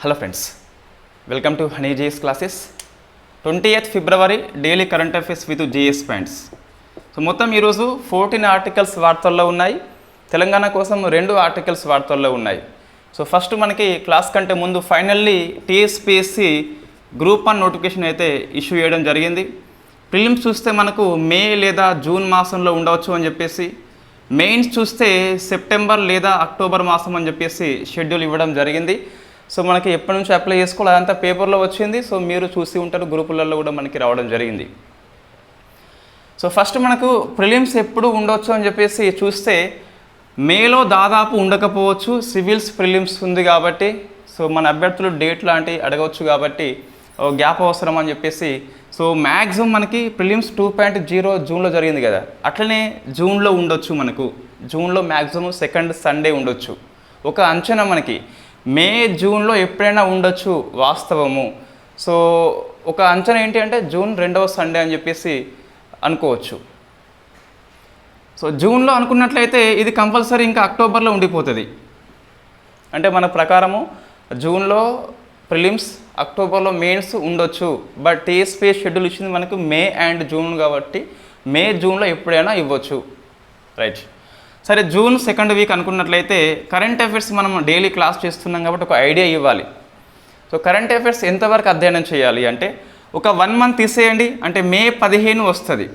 Hello friends, welcome to Honey JS classes. 20th February daily current affairs with JS points. So మొత్తం ఈరోజు 14 articles వార్తల్లో ఉన్నాయి. తెలంగాణ కోసం 2 articles వార్తల్లో ఉన్నాయి. సో ఫస్ట్ మనకి క్లాస్ కంటే ముందు ఫైనల్లీ టీఎస్పీఎస్సీ గ్రూప్ 1 నోటిఫికేషన్ అయితే ఇష్యూ చేయడం జరిగింది. ప్రిలిమ్స్ చూస్తే మనకు మే లేదా జూన్ మాసంలో ఉండవచ్చు అని చెప్పేసి, మెయిన్స్ చూస్తే సెప్టెంబర్ లేదా అక్టోబర్ మాసం అని చెప్పేసి షెడ్యూల్ ఇవ్వడం జరిగింది. సో మనకి ఎప్పటి నుంచి అప్లై చేసుకోవాలి అదంతా పేపర్లో వచ్చింది. సో మీరు చూసి ఉంటారు, గ్రూపులలో కూడా మనకి రావడం జరిగింది. సో ఫస్ట్ మనకు ప్రిలిమ్స్ ఎప్పుడు ఉండవచ్చు అని చెప్పేసి చూస్తే మేలో దాదాపు ఉండకపోవచ్చు, సివిల్స్ ప్రిలిమ్స్ ఉంది కాబట్టి. సో మన అభ్యర్థులు డేట్ లాంటివి అడగవచ్చు కాబట్టి గ్యాప్ అవసరం అని చెప్పేసి. సో మ్యాక్సిమం మనకి ప్రిలిమ్స్ 2.0 జూన్లో జరిగింది కదా, అట్లనే జూన్లో ఉండొచ్చు. మనకు జూన్లో మ్యాక్సిమం సెకండ్ సండే ఉండొచ్చు. ఒక అంచనా మనకి మే జూన్లో ఎప్పుడైనా ఉండొచ్చు వాస్తవము. సో ఒక అంచనా ఏంటి అంటే జూన్ 2వ సండే అని చెప్పేసి అనుకోవచ్చు. సో జూన్లో అనుకున్నట్లయితే ఇది కంపల్సరీ ఇంకా అక్టోబర్లో ఉండిపోతుంది. అంటే మన ప్రకారము జూన్లో ప్రిలిమ్స్, అక్టోబర్లో మెయిన్స్ ఉండొచ్చు. బట్ టీఎస్పీఎస్ షెడ్యూల్ ఇచ్చింది మనకు మే అండ్ జూన్ కాబట్టి మే జూన్లో ఎప్పుడైనా ఇవ్వచ్చు. రైట్, సరే జూన్ సెకండ్ వీక్ అనుకున్నట్లయితే కరెంట్ అఫైర్స్ మనం డైలీ క్లాస్ చేస్తున్నాం కాబట్టి ఒక ఐడియా ఇవ్వాలి. సో కరెంట్ అఫైర్స్ ఎంతవరకు అధ్యయనం చేయాలి అంటే ఒక 1 మంత్ తీసేయండి, అంటే మే 15 వస్తుంది.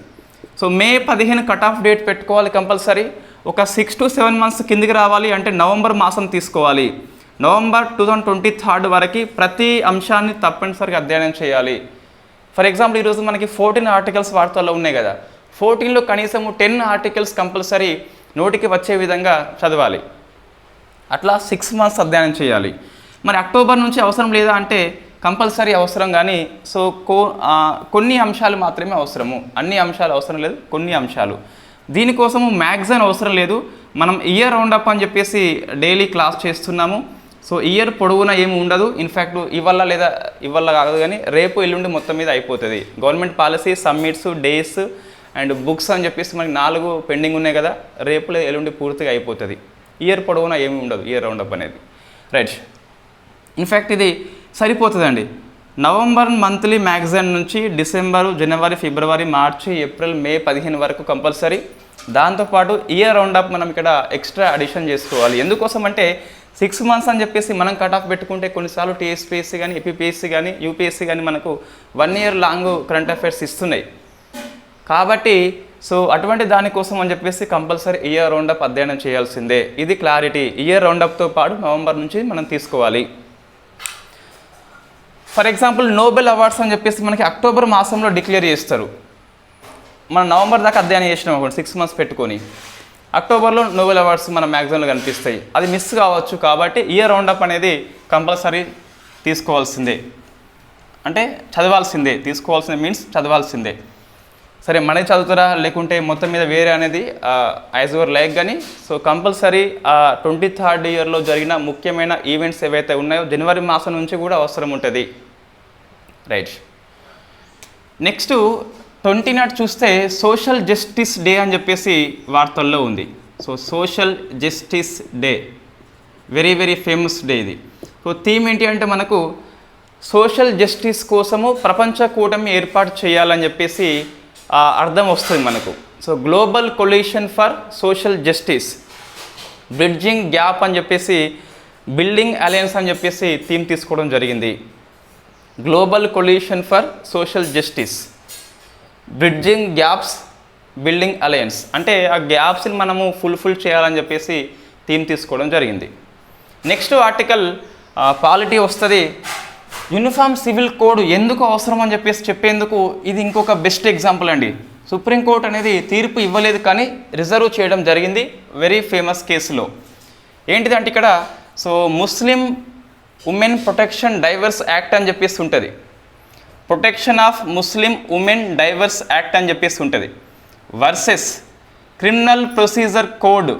సో మే 15 కట్ ఆఫ్ డేట్ పెట్టుకోవాలి కంపల్సరీ. ఒక 6 to 7 మంత్స్ కిందికి రావాలి అంటే నవంబర్ మాసం తీసుకోవాలి. నవంబర్ 2023 వరకు ప్రతి అంశాన్ని తప్పనిసరిగా అధ్యయనం చేయాలి. ఫర్ ఎగ్జాంపుల్ ఈరోజు మనకి 14 ఆర్టికల్స్ వార్తల్లో ఉన్నాయి కదా, 14లో కనీసము 10 ఆర్టికల్స్ కంపల్సరీ నోటికి వచ్చే విధంగా చదవాలి. అట్లా 6 మంత్స్ అధ్యయనం చేయాలి. మరి అక్టోబర్ నుంచి అవసరం లేదా అంటే కంపల్సరీ అవసరం, కానీ సో కొన్ని అంశాలు మాత్రమే అవసరము, అన్ని అంశాలు అవసరం లేదు, కొన్ని అంశాలు. దీనికోసము మ్యాగజైన్ అవసరం లేదు. మనం ఇయర్ రౌండప్ అని చెప్పేసి డైలీ క్లాస్ చేస్తున్నాము. సో ఇయర్ పొడవునా ఏమి ఉండదు. ఇన్ఫ్యాక్ట్ ఇవాళ కాదు కానీ రేపు ఎల్లుండి మొత్తం మీద అయిపోతుంది. Government policy, summits, days and books అని చెప్పేసి మనకి 4 పెండింగ్ ఉన్నాయి కదా, రేపు లేదా ఎల్లుండి పూర్తిగా అయిపోతుంది. ఇయర్ పొడవునా ఏమి ఉండదు ఇయర్ రౌండప్ అనేది. రైట్, ఇన్ఫ్యాక్ట్ ఇది సరిపోతుందండి. నవంబర్ మంత్లీ మ్యాగజైన్ నుంచి డిసెంబరు, జనవరి, ఫిబ్రవరి, మార్చి, ఏప్రిల్, మే 15 వరకు కంపల్సరీ. దాంతోపాటు ఇయర్ రౌండప్ మనం ఇక్కడ ఎక్స్ట్రా అడిషన్ చేసుకోవాలి. ఎందుకోసం అంటే 6 మంత్స్ అని చెప్పేసి మనం కట్ ఆఫ్ పెట్టుకుంటే కొన్నిసార్లు టీఎస్పీఎస్సీ కానీ, ఏపీపీఎస్సీ కానీ, యూపీఎస్సీ కానీ మనకు 1 ఇయర్ లాంగ్ కరెంట్ అఫైర్స్ ఇస్తున్నాయి కాబట్టి. సో అటువంటి దానికోసం అని చెప్పేసి కంపల్సరీ ఇయర్ రౌండప్ అధ్యయనం చేయాల్సిందే. ఇది క్లారిటీ. ఇయర్ రౌండప్తో పాటు నవంబర్ నుంచి మనం తీసుకోవాలి. ఫర్ ఎగ్జాంపుల్ నోబెల్ అవార్డ్స్ అని చెప్పేసి మనకి అక్టోబర్ మాసంలో డిక్లేర్ చేస్తారు. మనం నవంబర్ దాకా అధ్యయనం చేసినాం అనుకోండి 6 మంత్స్ పెట్టుకొని, అక్టోబర్లో నోబెల్ అవార్డ్స్ మన మ్యాగజైన్లో కనిపిస్తాయి. అది మిస్ కావచ్చు కాబట్టి ఇయర్ రౌండప్ అనేది కంపల్సరీ తీసుకోవాల్సిందే, అంటే చదవాల్సిందే. తీసుకోవాల్సిందే మీన్స్ చదవాల్సిందే. సరే మనకి చదువుతారా లేకుంటే మొత్తం మీద వేరే అనేది యాజ్ యువర్ లైక్ కానీ. సో కంపల్సరీ 23rd ఇయర్లో జరిగిన ముఖ్యమైన ఈవెంట్స్ ఏవైతే ఉన్నాయో జనవరి మాసం నుంచి కూడా అవసరం ఉంటుంది. రైట్, నెక్స్ట్ 20 చూస్తే సోషల్ జస్టిస్ డే అని చెప్పేసి వార్తల్లో ఉంది. So social justice day very very famous day ఇది. సో థీమ్ ఏంటి అంటే మనకు సోషల్ జస్టిస్ కోసము ప్రపంచ కూటమి ఏర్పాటు చేయాలని చెప్పేసి అర్థం వస్తుంది మనకు. So global collision for social justice, bridging gap అని చెప్పేసి, బిల్డింగ్ అలయన్స్ అని చెప్పేసి థీమ్ తీసుకోవడం జరిగింది. Global collision for social justice, bridging gaps, building alliance అంటే ఆ గ్యాప్స్ని మనము ఫుల్ఫిల్ చేయాలని చెప్పేసి థీమ్ తీసుకోవడం జరిగింది. నెక్స్ట్ ఆర్టికల్ పాలిటీ వస్తుంది. యూనిఫామ్ సివిల్ కోడ్ ఎందుకు అవసరం అని చెప్పేసి చెప్పేందుకు ఇది ఇంకొక బెస్ట్ ఎగ్జాంపుల్ అండి. సుప్రీంకోర్టు అనేది తీర్పు ఇవ్వలేదు కానీ రిజర్వ్ చేయడం జరిగింది వెరీ ఫేమస్ కేసులో. ఏంటిదంటే ఇక్కడ సో ముస్లిం ఉమెన్ ప్రొటెక్షన్ డైవర్స్ యాక్ట్ అని చెప్పేసి ఉంటుంది. Protection of Muslim women divorce act అని చెప్పేసి ఉంటుంది versus criminal procedure code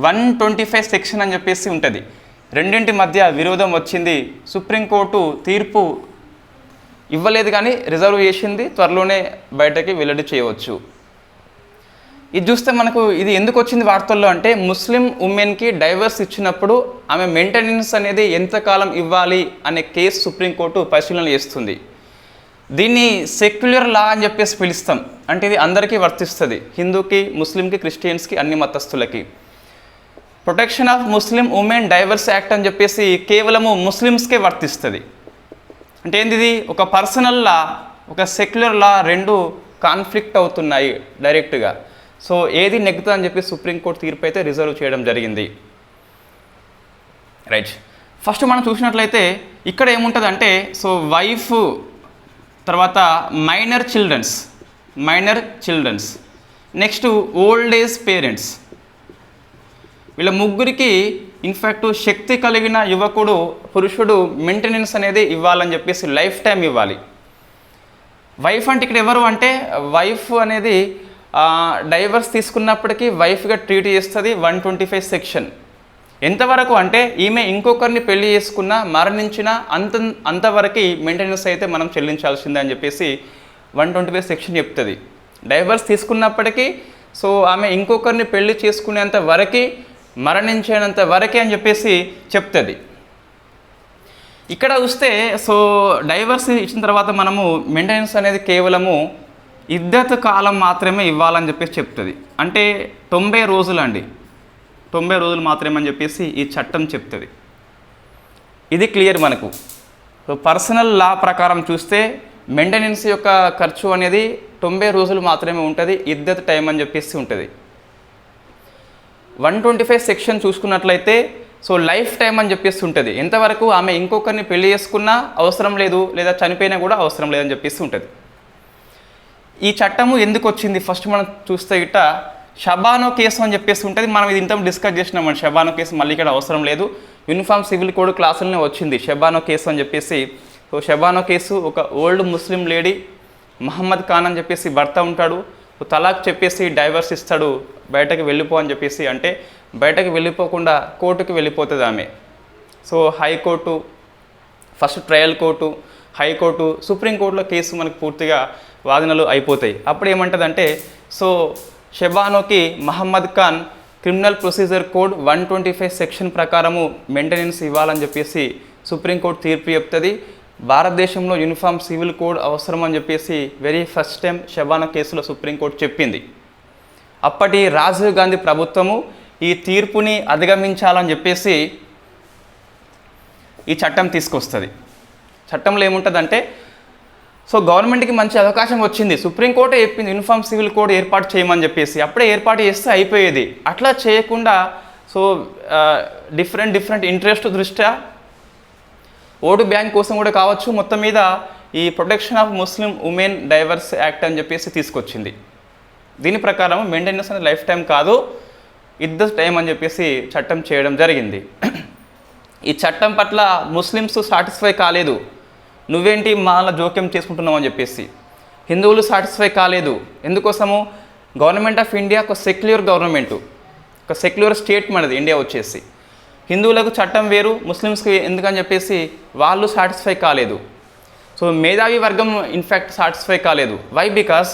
125 section అని చెప్పేసి ఉంటుంది. రెండింటి మధ్య విరోధం వచ్చింది. సుప్రీంకోర్టు తీర్పు ఇవ్వలేదు కానీ రిజర్వ్ చేసింది, త్వరలోనే బయటకి వెల్లడి చేయవచ్చు. ఇది చూస్తే మనకు ఇది ఎందుకు వచ్చింది వార్తల్లో అంటే ముస్లిం ఉమెన్కి డైవర్స్ ఇచ్చినప్పుడు ఆమె మెయింటెనెన్స్ అనేది ఎంతకాలం ఇవ్వాలి అనే కేసు సుప్రీంకోర్టు పరిశీలన చేస్తుంది. దీన్ని సెక్యులర్ లా అని చెప్పేసి పిలుస్తాం. అంటే ఇది అందరికీ వర్తిస్తుంది, హిందూకి, ముస్లింకి, క్రిస్టియన్స్కి, అన్ని మతస్థులకి. Protection of Muslim women divorce act అని చెప్పేసి కేవలము ముస్లిమ్స్కే వర్తిస్తుంది. అంటే ఏంటిది, ఒక పర్సనల్ లా, ఒక సెక్యులర్ లా రెండు కాన్ఫ్లిక్ట్ అవుతున్నాయి డైరెక్ట్గా. సో ఏది నెగ్గుతుంది అని చెప్పి సుప్రీంకోర్టు తీర్పు అయితే రిజర్వ్ చేయడం జరిగింది. రైట్, ఫస్ట్ మనం చూసినట్లయితే ఇక్కడ ఏముంటుంది అంటే, సో వైఫ్ తర్వాత minor childrens, next old age parents, వీళ్ళ ముగ్గురికి ఇన్ఫ్యాక్ట్ శక్తి కలిగిన యువకుడు, పురుషుడు మెయింటెనెన్స్ అనేది ఇవ్వాలని చెప్పేసి లైఫ్ టైం ఇవ్వాలి. వైఫ్ అంటే ఇక్కడ ఎవరు అంటే, వైఫ్ అనేది డైవర్స్ తీసుకున్నప్పటికీ వైఫ్గా ట్రీట్ చేస్తుంది 125 సెక్షన్. ఎంతవరకు అంటే ఈమె ఇంకొకరిని పెళ్లి చేసుకున్నా, మరణించినా అంతవరకు మెయింటెనెన్స్ అయితే మనం చెల్లించాల్సిందే అని చెప్పేసి 125 సెక్షన్ చెప్తుంది. డైవర్స్ తీసుకున్నప్పటికీ సో ఆమె ఇంకొకరిని పెళ్లి చేసుకునేంత వరకు, మరణించేంత వరకే అని చెప్పేసి చెప్తుంది. ఇక్కడ చూస్తే సో డైవర్స్ ఇచ్చిన తర్వాత మనము మెయింటెనెన్స్ అనేది కేవలము ఇద్దత్ కాలం మాత్రమే ఇవ్వాలని చెప్పేసి చెప్తుంది. అంటే 90 రోజులు అండి, 90 రోజులు మాత్రమే అని చెప్పేసి ఈ చట్టం చెప్తుంది. ఇది క్లియర్ మనకు. సో పర్సనల్ లా ప్రకారం చూస్తే మెయింటెనెన్స్ యొక్క ఖర్చు అనేది 90 రోజులు మాత్రమే ఉంటుంది, ఇద్దత్ టైం అని చెప్పేసి ఉంటుంది. 125 సెక్షన్ చూసుకున్నట్లయితే సో లైఫ్ టైం అని చెప్పేసి ఉంటుంది. ఎంతవరకు ఆమె ఇంకొకరిని పెళ్లి చేసుకున్నా అవసరం లేదు, లేదా చనిపోయినా కూడా అవసరం లేదని చెప్పేసి ఉంటుంది. ఈ చట్టము ఎందుకు వచ్చింది ఫస్ట్ మనం చూస్తే ఇట్ట షబానో కేసు అని చెప్పేసి ఉంటుంది. మనం ఇది ఇంత డిస్కస్ చేసినామండి. షబానో కేసు మళ్ళీ ఇక్కడ అవసరం లేదు, యూనిఫామ్ సివిల్ కోడ్ క్లాసులనే వచ్చింది షబానో కేసు అని చెప్పేసి. సో షబానో కేసు, ఒక ఓల్డ్ ముస్లిం లేడీ మహమ్మద్ ఖాన్ అని చెప్పేసి భర్త ఉంటాడు, తలాక్ చెప్పేసి డైవర్స్ ఇస్తాడు, బయటకు వెళ్ళిపో అని చెప్పేసి. అంటే బయటకు వెళ్ళిపోకుండా కోర్టుకి వెళ్ళిపోతుంది ఆమె. So high court, first trial court, high court, సుప్రీంకోర్టులో కేసు మనకు పూర్తిగా వాదనలు అయిపోతాయి. అప్పుడు ఏమంటుందంటే, సో షబానోకి Mohammed Khan criminal procedure code 125 section ప్రకారము మెయింటెనెన్స్ ఇవ్వాలని చెప్పేసి సుప్రీంకోర్టు తీర్పు చెప్తుంది. భారతదేశంలో యూనిఫామ్ సివిల్ కోడ్ అవసరం అని చెప్పేసి వెరీ ఫస్ట్ టైం షబానో కేసులో సుప్రీంకోర్టు చెప్పింది. అప్పటి రాజీవ్ గాంధీ ప్రభుత్వము ఈ తీర్పుని అధిగమించాలని చెప్పేసి ఈ చట్టం తీసుకొస్తుంది. చట్టంలో ఏముంటుందంటే, సో గవర్నమెంట్కి మంచి అవకాశం వచ్చింది, సుప్రీంకోర్టే చెప్పింది యూనిఫామ్ సివిల్ కోడ్ ఏర్పాటు చేయమని చెప్పేసి. అప్పుడే ఏర్పాటు చేస్తే అయిపోయేది. అట్లా చేయకుండా సో డిఫరెంట్ ఇంట్రెస్ట్ దృష్ట్యా ఓటు బ్యాంక్ కోసం కూడా కావచ్చు, మొత్తం మీద ఈ protection of Muslim women divorce act అని చెప్పేసి తీసుకొచ్చింది. దీని ప్రకారం మెయింటెనెన్స్ అనేది లైఫ్ టైం కాదు, ఇద్దరు టైం అని చెప్పేసి చట్టం చేయడం జరిగింది. ఈ చట్టం పట్ల ముస్లిమ్స్ సాటిస్ఫై కాలేదు, నువ్వేంటి మాల జోక్యం చేసుకుంటున్నావు అని చెప్పేసి. హిందువులు సాటిస్ఫై కాలేదు. ఎందుకోసము, గవర్నమెంట్ ఆఫ్ ఇండియా ఒక సెక్యులర్ గవర్నమెంటు, ఒక సెక్యులర్ స్టేట్ మనది ఇండియా వచ్చేసి. హిందువులకు చట్టం వేరు, ముస్లిమ్స్కి ఎందుకని చెప్పేసి వాళ్ళు సాటిస్ఫై కాలేదు. సో మేధావి వర్గం ఇన్ఫ్యాక్ట్ సాటిస్ఫై కాలేదు. Why? Because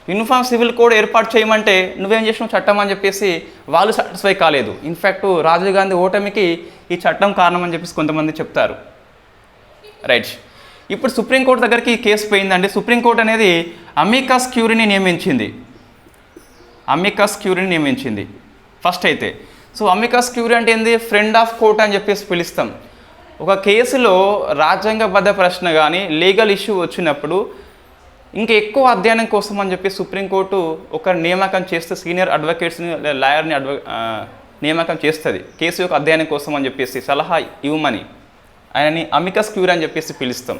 uniform civil code ఏర్పాటు చేయమంటే నువ్వేం చేసినావు చట్టం అని చెప్పేసి వాళ్ళు సాటిస్ఫై కాలేదు. ఇన్ఫ్యాక్ట్ రాజీవ్ గాంధీ ఓటమికి ఈ చట్టం కారణం అని చెప్పేసి కొంతమంది చెప్తారు. రైట్, ఇప్పుడు సుప్రీంకోర్టు దగ్గరికి ఈ కేసు పోయిందండి. సుప్రీంకోర్టు అనేది అమికస్ క్యూరీని నియమించింది ఫస్ట్ అయితే. సో అమికస్ క్యూరీ అంటే ఏంది, ఫ్రెండ్ ఆఫ్ కోర్ట్ అని చెప్పేసి పిలుస్తాం. ఒక కేసులో రాజ్యాంగబద్ధ ప్రశ్న కానీ లీగల్ ఇష్యూ వచ్చినప్పుడు ఇంకా ఎక్కువ అధ్యయనం కోసం అని చెప్పి సుప్రీంకోర్టు ఒక నియామకం చేస్తే, సీనియర్ అడ్వకేట్స్ని, లాయర్ని నియామకం చేస్తుంది కేసు యొక్క అధ్యయనం కోసం అని చెప్పేసి, సలహా ఇవ్వమని. ఆయనని అమికస్ క్యూరీ అని చెప్పేసి పిలుస్తాం.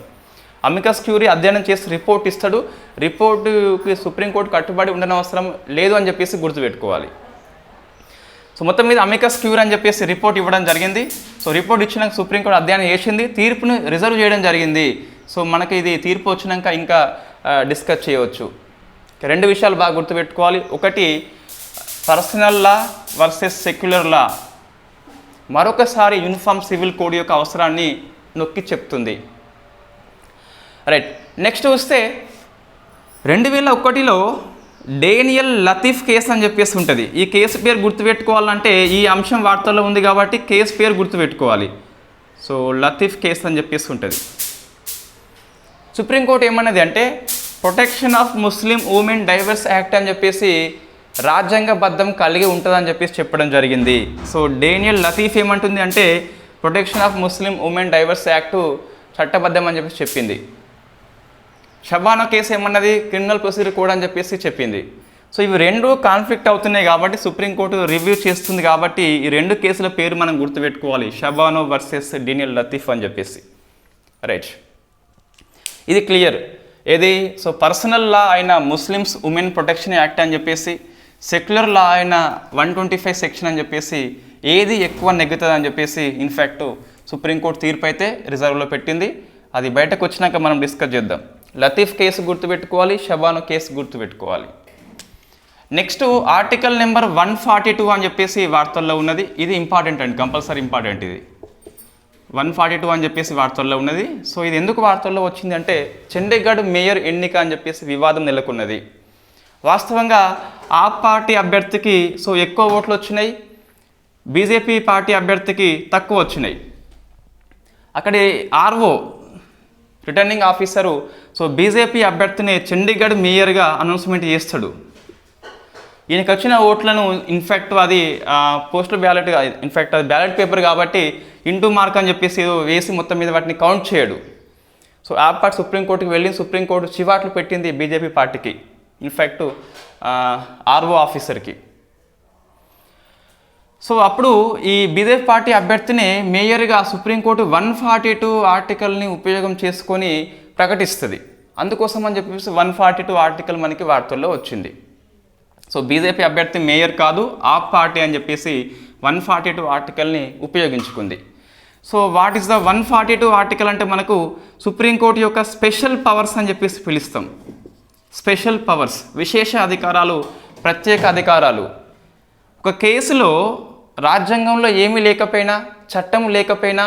అమికస్ క్యూరీ అధ్యయనం చేసి రిపోర్ట్ ఇస్తాడు. రిపోర్టుకి సుప్రీంకోర్టు కట్టుబడి ఉండనవసరం లేదు అని చెప్పేసి గుర్తుపెట్టుకోవాలి. సో మొత్తం మీద అమికస్ క్యూరీ అని చెప్పేసి రిపోర్ట్ ఇవ్వడం జరిగింది. సో రిపోర్ట్ ఇచ్చినాక సుప్రీంకోర్టు అధ్యయనం చేసింది, తీర్పును రిజర్వ్ చేయడం జరిగింది. సో మనకి ఇది తీర్పు వచ్చినాక ఇంకా డిస్కస్ చేయవచ్చు. రెండు విషయాలు బాగా గుర్తుపెట్టుకోవాలి. ఒకటి పర్సనల్ లా వర్సెస్ సెక్యులర్ లా మరొకసారి యూనిఫామ్ సివిల్ కోడ్ యొక్క అవసరాన్ని నొక్కి చెప్తుంది. రైట్, నెక్స్ట్ వస్తే 2001లో డేనియల్ లతీఫ్ కేసు అని చెప్పేసి ఉంటుంది. ఈ కేసు పేరు గుర్తుపెట్టుకోవాలంటే ఈ అంశం వార్తల్లో ఉంది కాబట్టి కేసు పేరు గుర్తుపెట్టుకోవాలి. సో లతీఫ్ కేసు అని చెప్పేసి ఉంటుంది. సుప్రీంకోర్టు ఏమన్నది అంటే protection of Muslim women divorce act అని చెప్పేసి రాజ్యాంగబద్ధం కలిగి ఉంటుందని చెప్పేసి చెప్పడం జరిగింది. సో డేనియల్ లతీఫ్ ఏమంటుంది అంటే protection of Muslim women divorce act చట్టబద్ధం అని చెప్పేసి చెప్పింది. షబానా కేసు ఏమన్నది క్రిమినల్ ప్రొసీజర్ కోడ్ అని చెప్పేసి చెప్పింది. సో ఇవి రెండు కాన్ఫ్లిక్ట్ అవుతున్నాయి కాబట్టి సుప్రీంకోర్టు రివ్యూ చేస్తుంది కాబట్టి ఈ రెండు కేసుల పేరు మనం గుర్తుపెట్టుకోవాలి, షబానో వర్సెస్ డేనియల్ లతీఫ్ అని చెప్పేసి. రైట్, ఇది క్లియర్. ఏది సో పర్సనల్ లా అయిన ముస్లిమ్స్ ఉమెన్ ప్రొటెక్షన్ యాక్ట్ అని చెప్పేసి, సెక్యులర్ లా అయిన 125 సెక్షన్ అని చెప్పేసి ఏది ఎక్కువ నెగ్గుతుంది అని చెప్పేసి ఇన్ఫ్యాక్ట్ సుప్రీంకోర్టు తీర్పు అయితే రిజర్వ్లో పెట్టింది. అది బయటకు వచ్చినాక మనం డిస్కస్ చేద్దాం. లతీఫ్ కేసు గుర్తుపెట్టుకోవాలి, షబానో కేసు గుర్తుపెట్టుకోవాలి. నెక్స్ట్ ఆర్టికల్ నెంబర్ 142 అని చెప్పేసి వార్తల్లో ఉన్నది. ఇది ఇంపార్టెంట్ అండి, కంపల్సరీ ఇంపార్టెంట్. ఇది 142 అని చెప్పేసి వార్తల్లో ఉన్నది. సో ఇది ఎందుకు వార్తల్లో వచ్చింది అంటే చండీగఢ్ మేయర్ ఎన్నిక అని చెప్పేసి వివాదం నెలకొన్నది. వాస్తవంగా ఆప్ పార్టీ అభ్యర్థికి సో ఎక్కువ ఓట్లు వచ్చినాయి, బీజేపీ పార్టీ అభ్యర్థికి తక్కువ వచ్చినాయి. అక్కడి RO returning officer so BJP అభ్యర్థిని చండీగఢ్ మేయర్గా అనౌన్స్మెంట్ చేస్తాడు. ఈయనకు వచ్చిన ఓట్లను ఇన్ఫ్యాక్ట్ అది పోస్టల్ బ్యాలెట్గా, ఇన్ఫ్యాక్ట్ అది బ్యాలెట్ పేపర్ కాబట్టి ఇంటూ మార్క్ అని చెప్పేసి వేసి మొత్తం మీద వాటిని కౌంట్ చేయడు. సో ఆ పార్టీ సుప్రీంకోర్టుకి వెళ్ళి సుప్రీంకోర్టు చివాట్లు పెట్టింది బీజేపీ పార్టీకి, ఇన్ఫ్యాక్ట్ ఆర్ఓ ఆఫీసర్కి. సో అప్పుడు ఈ బీజేపీ పార్టీ అభ్యర్థిని మేయర్గా సుప్రీంకోర్టు 142 ఆర్టికల్ని ఉపయోగం చేసుకొని ప్రకటిస్తుంది. అందుకోసం అని చెప్పేసి 142 ఆర్టికల్ మనకి వార్తల్లో వచ్చింది. సో బీజేపీ అభ్యర్థి మేయర్ కాదు, ఆప్ పార్టీ అని చెప్పేసి 142 ఆర్టికల్ని ఉపయోగించుకుంది. So what is the 142 article అంటే మనకు సుప్రీంకోర్టు యొక్క స్పెషల్ పవర్స్ అని చెప్పేసి పిలుస్తాం. స్పెషల్ పవర్స్, విశేష అధికారాలు, ప్రత్యేక అధికారాలు. ఒక కేసులో రాజ్యాంగంలో ఏమీ లేకపోయినా, చట్టం లేకపోయినా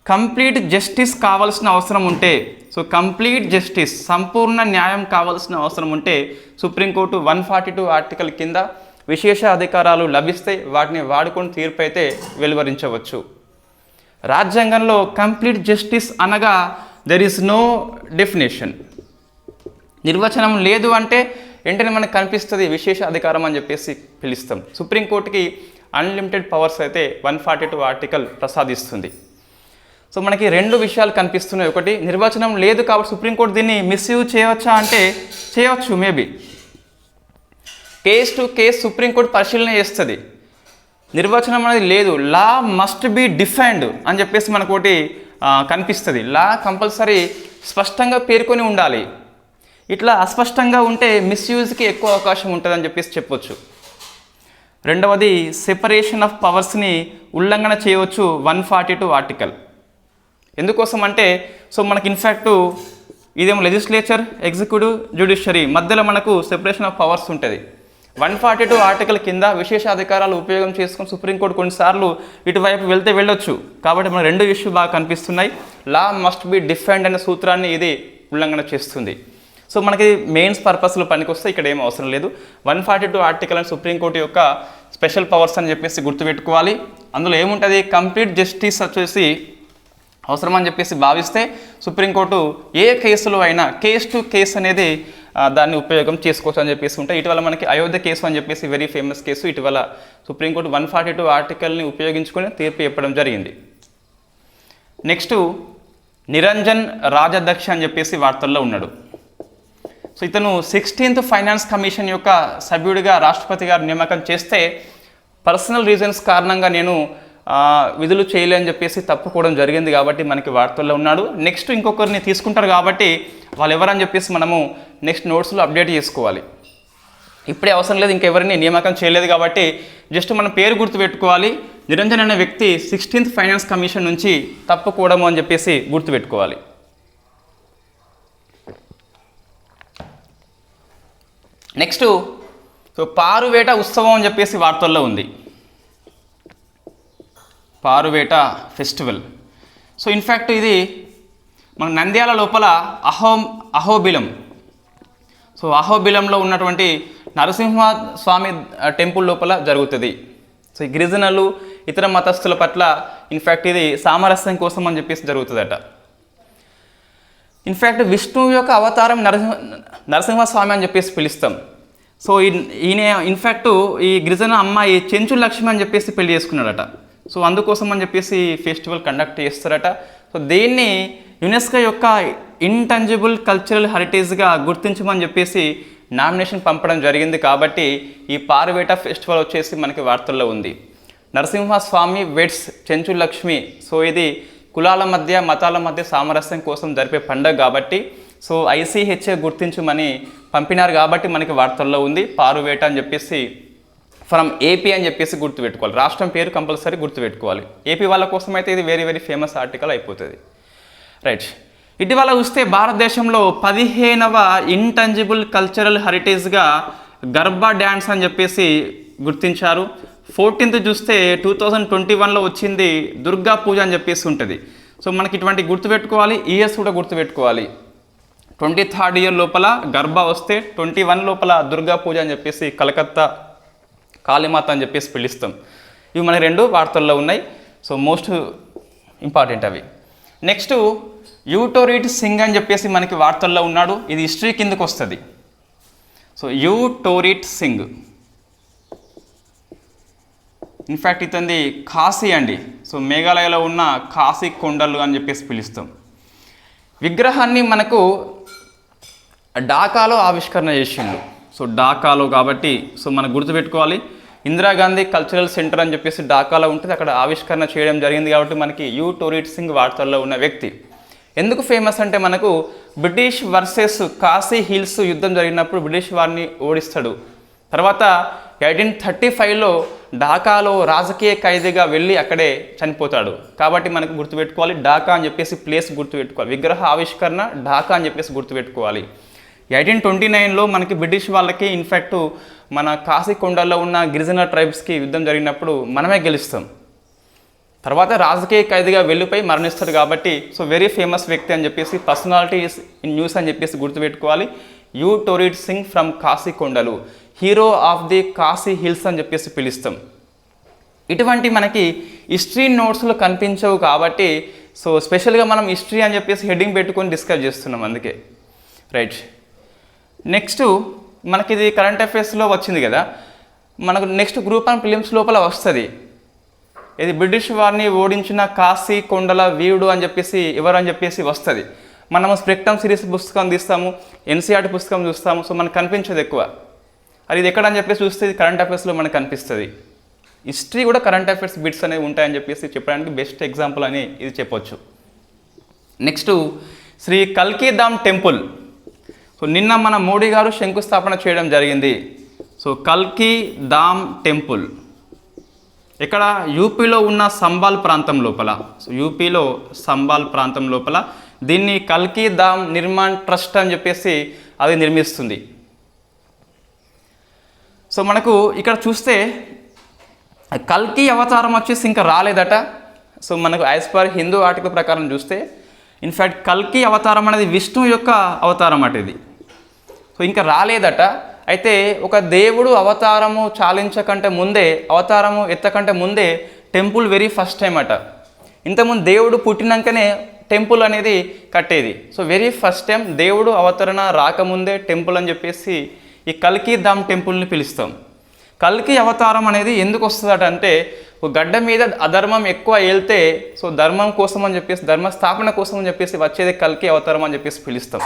కంప్లీట్ జస్టిస్ కావాల్సిన అవసరం ఉంటే, సో కంప్లీట్ జస్టిస్, సంపూర్ణ న్యాయం కావాల్సిన అవసరం ఉంటే సుప్రీంకోర్టు 142 ఆర్టికల్ కింద విశేష అధికారాలు లభిస్తే వాటిని వాడుకొని తీర్పు అయితే వెలువరించవచ్చు. రాజ్యాంగంలో కంప్లీట్ జస్టిస్ అనగా దెర్ ఈస్ నో డెఫినేషన్, నిర్వచనం లేదు అంటే వెంటనే మనకు కనిపిస్తుంది విశేష అధికారం అని చెప్పేసి పిలుస్తాం. సుప్రీంకోర్టుకి అన్లిమిటెడ్ పవర్స్ అయితే 142 ఆర్టికల్ ప్రసాదిస్తుంది. సో మనకి రెండు విషయాలు కనిపిస్తున్నాయి. ఒకటి, నిర్వచనం లేదు కాబట్టి సుప్రీంకోర్టు దీన్ని మిస్యూజ్ చేయవచ్చా అంటే చేయవచ్చు, maybe. Case to case supreme court పరిశీలన చేస్తుంది. నిర్వచనం అనేది లేదు, లా మస్ట్ బీ డిఫైన్డ్ అని చెప్పేసి మనకు ఒకటి కనిపిస్తుంది. లా కంపల్సరీ స్పష్టంగా పేర్కొని ఉండాలి. ఇట్లా అస్పష్టంగా ఉంటే మిస్యూజ్కి ఎక్కువ అవకాశం ఉంటుందని చెప్పేసి చెప్పొచ్చు. రెండవది, సెపరేషన్ ఆఫ్ పవర్స్ని ఉల్లంఘన చేయవచ్చు 142 ఆర్టికల్. ఎందుకోసం అంటే సో మనకి ఇన్ఫ్యాక్ట్ ఇదేమో లెజిస్లేచర్, ఎగ్జిక్యూటివ్, జ్యుడిషియరీ మధ్యలో మనకు సెపరేషన్ ఆఫ్ పవర్స్ ఉంటుంది. 142 ఆర్టికల్ కింద విశేష అధికారాలు ఉపయోగం చేసుకుని సుప్రీంకోర్టు కొన్నిసార్లు ఇటువైపు వెళ్తే వెళ్ళొచ్చు. కాబట్టి మన రెండు ఇష్యూ బాగా కనిపిస్తున్నాయి. లా మస్ట్ బి డిఫైన్డ్ అనే సూత్రాన్ని ఇది ఉల్లంఘన చేస్తుంది. సో మనకి మెయిన్స్ పర్పస్లో పనికొస్తే ఇక్కడ ఏం అవసరం లేదు. 142 ఆర్టికల్ అని సుప్రీంకోర్టు యొక్క స్పెషల్ పవర్స్ అని చెప్పేసి గుర్తుపెట్టుకోవాలి. అందులో ఏముంటుంది, కంప్లీట్ జస్టిస్ వచ్చేసి అవసరం అని చెప్పేసి భావిస్తే సుప్రీంకోర్టు ఏ కేసులో అయినా కేస్ టు కేస్ అనేది దాన్ని ఉపయోగం చేసుకోవచ్చు అని చెప్పేసి ఉంటాయి. ఇటీవల మనకి అయోధ్య కేసు అని చెప్పేసి వెరీ ఫేమస్ కేసు. ఇటీవల సుప్రీంకోర్టు 142 ఆర్టికల్ని ఉపయోగించుకొని తీర్పు చెప్పడం జరిగింది. నెక్స్ట్, నిరంజన్ రాజాధ్యక్ష అని చెప్పేసి వార్తల్లో ఉన్నాడు. సో ఇతను 16th ఫైనాన్స్ కమిషన్ యొక్క సభ్యుడిగా రాష్ట్రపతి గారు నియామకం చేస్తే పర్సనల్ రీజన్స్ కారణంగా నేను విధులు చేయలేని చెప్పేసి తప్పుకోవడం జరిగింది కాబట్టి మనకి వార్తల్లో ఉన్నాడు. నెక్స్ట్ ఇంకొకరిని తీసుకుంటారు కాబట్టి వాళ్ళు ఎవరని చెప్పేసి మనము నెక్స్ట్ నోట్స్లో అప్డేట్ చేసుకోవాలి. ఇప్పుడే అవసరం లేదు, ఇంకెవరిని నియామకం చేయలేదు కాబట్టి జస్ట్ మన పేరు గుర్తుపెట్టుకోవాలి. నిరంజన్ అనే వ్యక్తి 16th ఫైనాన్స్ కమిషన్ నుంచి తప్పుకోవడము అని చెప్పేసి గుర్తుపెట్టుకోవాలి. నెక్స్ట్, సో పారువేట ఉత్సవం అని చెప్పేసి వార్తల్లో ఉంది. పారువేట ఫెస్టివల్. సో ఇన్ఫ్యాక్ట్ ఇది మన నంద్యాల లోపల అహోబిలం. సో సో అహోబిలంలో ఉన్నటువంటి నరసింహస్వామి టెంపుల్ లోపల జరుగుతుంది. సో ఈ గిరిజనులు ఇతర మతస్థుల పట్ల ఇన్ఫ్యాక్ట్ ఇది సామరస్యం కోసం అని చెప్పేసి జరుగుతుందట. ఇన్ఫ్యాక్ట్ విష్ణువు యొక్క అవతారం నరసింహస్వామి అని చెప్పేసి పిలుస్తాం. సో ఈయన ఇన్ఫ్యాక్ట్ ఈ గిరిజన అమ్మాయి చెంచు లక్ష్మి అని చెప్పేసి పెళ్లి చేసుకున్నాడట. సో అందుకోసం అని చెప్పేసి ఫెస్టివల్ కండక్ట్ చేస్తారట. సో దీన్ని యునెస్కో యొక్క ఇంటంజిబుల్ కల్చరల్ హెరిటేజ్గా గుర్తించమని చెప్పేసి నామినేషన్ పంపడం జరిగింది. కాబట్టి ఈ పారువేట ఫెస్టివల్ వచ్చేసి మనకి వార్తల్లో ఉంది. నరసింహస్వామి వెడ్స్ చెంచు లక్ష్మి. సో ఇది కులాల మధ్య మతాల మధ్య సామరస్యం కోసం జరిపే పండుగ కాబట్టి సో ICHA గుర్తించమని పంపినారు కాబట్టి మనకి వార్తల్లో ఉంది. పారువేట అని చెప్పేసి ఫ్రమ్ AP అని చెప్పేసి గుర్తుపెట్టుకోవాలి. రాష్ట్రం పేరు కంపల్సరీ గుర్తుపెట్టుకోవాలి. AP వాళ్ళ కోసం అయితే ఇది వెరీ ఫేమస్ ఆర్టికల్ అయిపోతుంది. రైట్. ఇటీవల చూస్తే భారతదేశంలో 15వ ఇంటంజిబుల్ కల్చరల్ హెరిటేజ్గా గర్బా డ్యాన్స్ అని చెప్పేసి గుర్తించారు. 14th చూస్తే 2021లో వచ్చింది దుర్గా పూజ అని చెప్పేసి ఉంటుంది. సో మనకి ఇటువంటి గుర్తుపెట్టుకోవాలి. ఇయర్స్ కూడా గుర్తుపెట్టుకోవాలి. 23rd ఇయర్ లోపల గర్భా వస్తే 21 లోపల దుర్గా పూజ అని చెప్పేసి కలకత్తా కాళీమాత అని చెప్పేసి పిలుస్తాం. ఇవి మనకి 2 వార్తల్లో ఉన్నాయి. సో మోస్ట్ ఇంపార్టెంట్ అవి. నెక్స్ట్ యూటోరిట్ సింగ్ అని చెప్పేసి మనకి వార్తల్లో ఉన్నాడు. ఇది హిస్టరీ కిందకు వస్తుంది. సో యూటోరిట్ సింగ్ ఇన్ఫ్యాక్ట్ ఇతంది కాశీ అండి. సో మేఘాలయలో ఉన్న కాశీ కొండలు అని చెప్పేసి పిలుస్తాం. విగ్రహాన్ని మనకు ఢాకాలో ఆవిష్కరణ చేసిండు. సో ఢాకాలో కాబట్టి సో మనం గుర్తుపెట్టుకోవాలి. ఇందిరాగాంధీ కల్చరల్ సెంటర్ అని చెప్పేసి ఢాకాలో ఉంటుంది. అక్కడ ఆవిష్కరణ చేయడం జరిగింది కాబట్టి మనకి యూటోరిట్ సింగ్ వార్తల్లో ఉన్న వ్యక్తి. ఎందుకు ఫేమస్ అంటే మనకు బ్రిటిష్ వర్సెస్ కాశీ హిల్స్ యుద్ధం జరిగినప్పుడు బ్రిటిష్ వారిని ఓడిస్తాడు. తర్వాత 1835లో ఢాకాలో రాజకీయ ఖైదీగా వెళ్ళి అక్కడే చనిపోతాడు. కాబట్టి మనకు గుర్తుపెట్టుకోవాలి ఢాకా అని చెప్పేసి ప్లేస్ గుర్తుపెట్టుకోవాలి. విగ్రహ ఆవిష్కరణ ఢాకా అని చెప్పేసి గుర్తుపెట్టుకోవాలి. 1829లో మనకి బ్రిటిష్ వాళ్ళకి ఇన్ఫ్యాక్ట్ మన కాశీ కొండల్లో ఉన్న గిరిజన ట్రైబ్స్కి యుద్ధం జరిగినప్పుడు మనమే గెలుస్తాం. తర్వాత రాజకీయ ఖైదీగా వెళ్ళిపోయి మరణిస్తాడు. కాబట్టి సో వెరీ ఫేమస్ వ్యక్తి అని చెప్పేసి పర్సనాలిటీస్ ఇన్ న్యూస్ అని చెప్పేసి గుర్తుపెట్టుకోవాలి. యూటోరిట్ సింగ్ ఫ్రమ్ కాశీ కొండలు, hero of the Kashi hills అని చెప్పేసి పిలుస్తాం. ఇటువంటి మనకి హిస్టరీ నోట్స్లో కనిపించవు కాబట్టి సో స్పెషల్గా మనం హిస్టరీ అని చెప్పేసి హెడ్డింగ్ పెట్టుకొని డిస్కస్ చేస్తున్నాం. అందుకే రైట్. నెక్స్ట్ మనకి ఇది కరెంట్ అఫైర్స్లో వచ్చింది కదా, మనకు నెక్స్ట్ గ్రూప్ అండ్ ఫిలిమ్స్ లోపల వస్తుంది. ఇది బ్రిటిష్ వారిని ఓడించిన కాశీ కొండల వీరుడు అని చెప్పేసి ఎవరు అని చెప్పేసి వస్తుంది. మనము స్ప్రెక్టమ్ సిరీస్ పుస్తకం తీస్తాము, NCERT పుస్తకం చూస్తాము. సో మనకు కనిపించదు ఎక్కువ. అది ఇది ఎక్కడ అని చెప్పేసి చూస్తే ఇది కరెంట్ అఫైర్స్లో మనకు కనిపిస్తుంది. హిస్టరీ కూడా కరెంట్ అఫైర్స్ బిట్స్ అనేవి ఉంటాయని చెప్పేసి చెప్పడానికి బెస్ట్ ఎగ్జాంపుల్ అని ఇది చెప్పొచ్చు. నెక్స్ట్ శ్రీ కల్కి ధామ్ టెంపుల్. సో నిన్న మన మోడీ గారు శంకుస్థాపన చేయడం జరిగింది. సో కల్కి ధామ్ టెంపుల్ ఇక్కడ యూపీలో ఉన్న సంబాల్ ప్రాంతం లోపల. సో యూపీలో సంబాల్ ప్రాంతం లోపల దీన్ని కల్కి ధామ్ నిర్మాణ్ ట్రస్ట్ అని చెప్పేసి అది నిర్మిస్తుంది. సో మనకు ఇక్కడ చూస్తే కల్కి అవతారం వచ్చేసి ఇంకా రాలేదట. సో మనకు యాజ్ పర్ హిందూ ఆర్టికల్ ప్రకారం చూస్తే ఇన్ఫ్యాక్ట్ కల్కి అవతారం అనేది విష్ణువు యొక్క అవతారం అట ఇది. సో ఇంకా రాలేదట. అయితే ఒక దేవుడు అవతారము చాలించకంటే ముందే, అవతారము ఎత్తకంటే ముందే టెంపుల్ వెరీ ఫస్ట్ టైం అట. ఇంతకుముందు దేవుడు పుట్టినాకనే టెంపుల్ అనేది కట్టేది. సో వెరీ ఫస్ట్ టైం దేవుడు అవతరణ రాకముందే టెంపుల్ అని చెప్పేసి ఈ కల్కి ధామ్ టెంపుల్ని పిలుస్తాం. కల్కి అవతారం అనేది ఎందుకు వస్తుందట అంటే ఒక గడ్డ మీద అధర్మం ఎక్కువ వెళ్తే సో ధర్మం కోసం అని చెప్పేసి ధర్మ స్థాపన కోసం అని చెప్పేసి వచ్చేది కల్కి అవతారం అని చెప్పేసి పిలుస్తాం.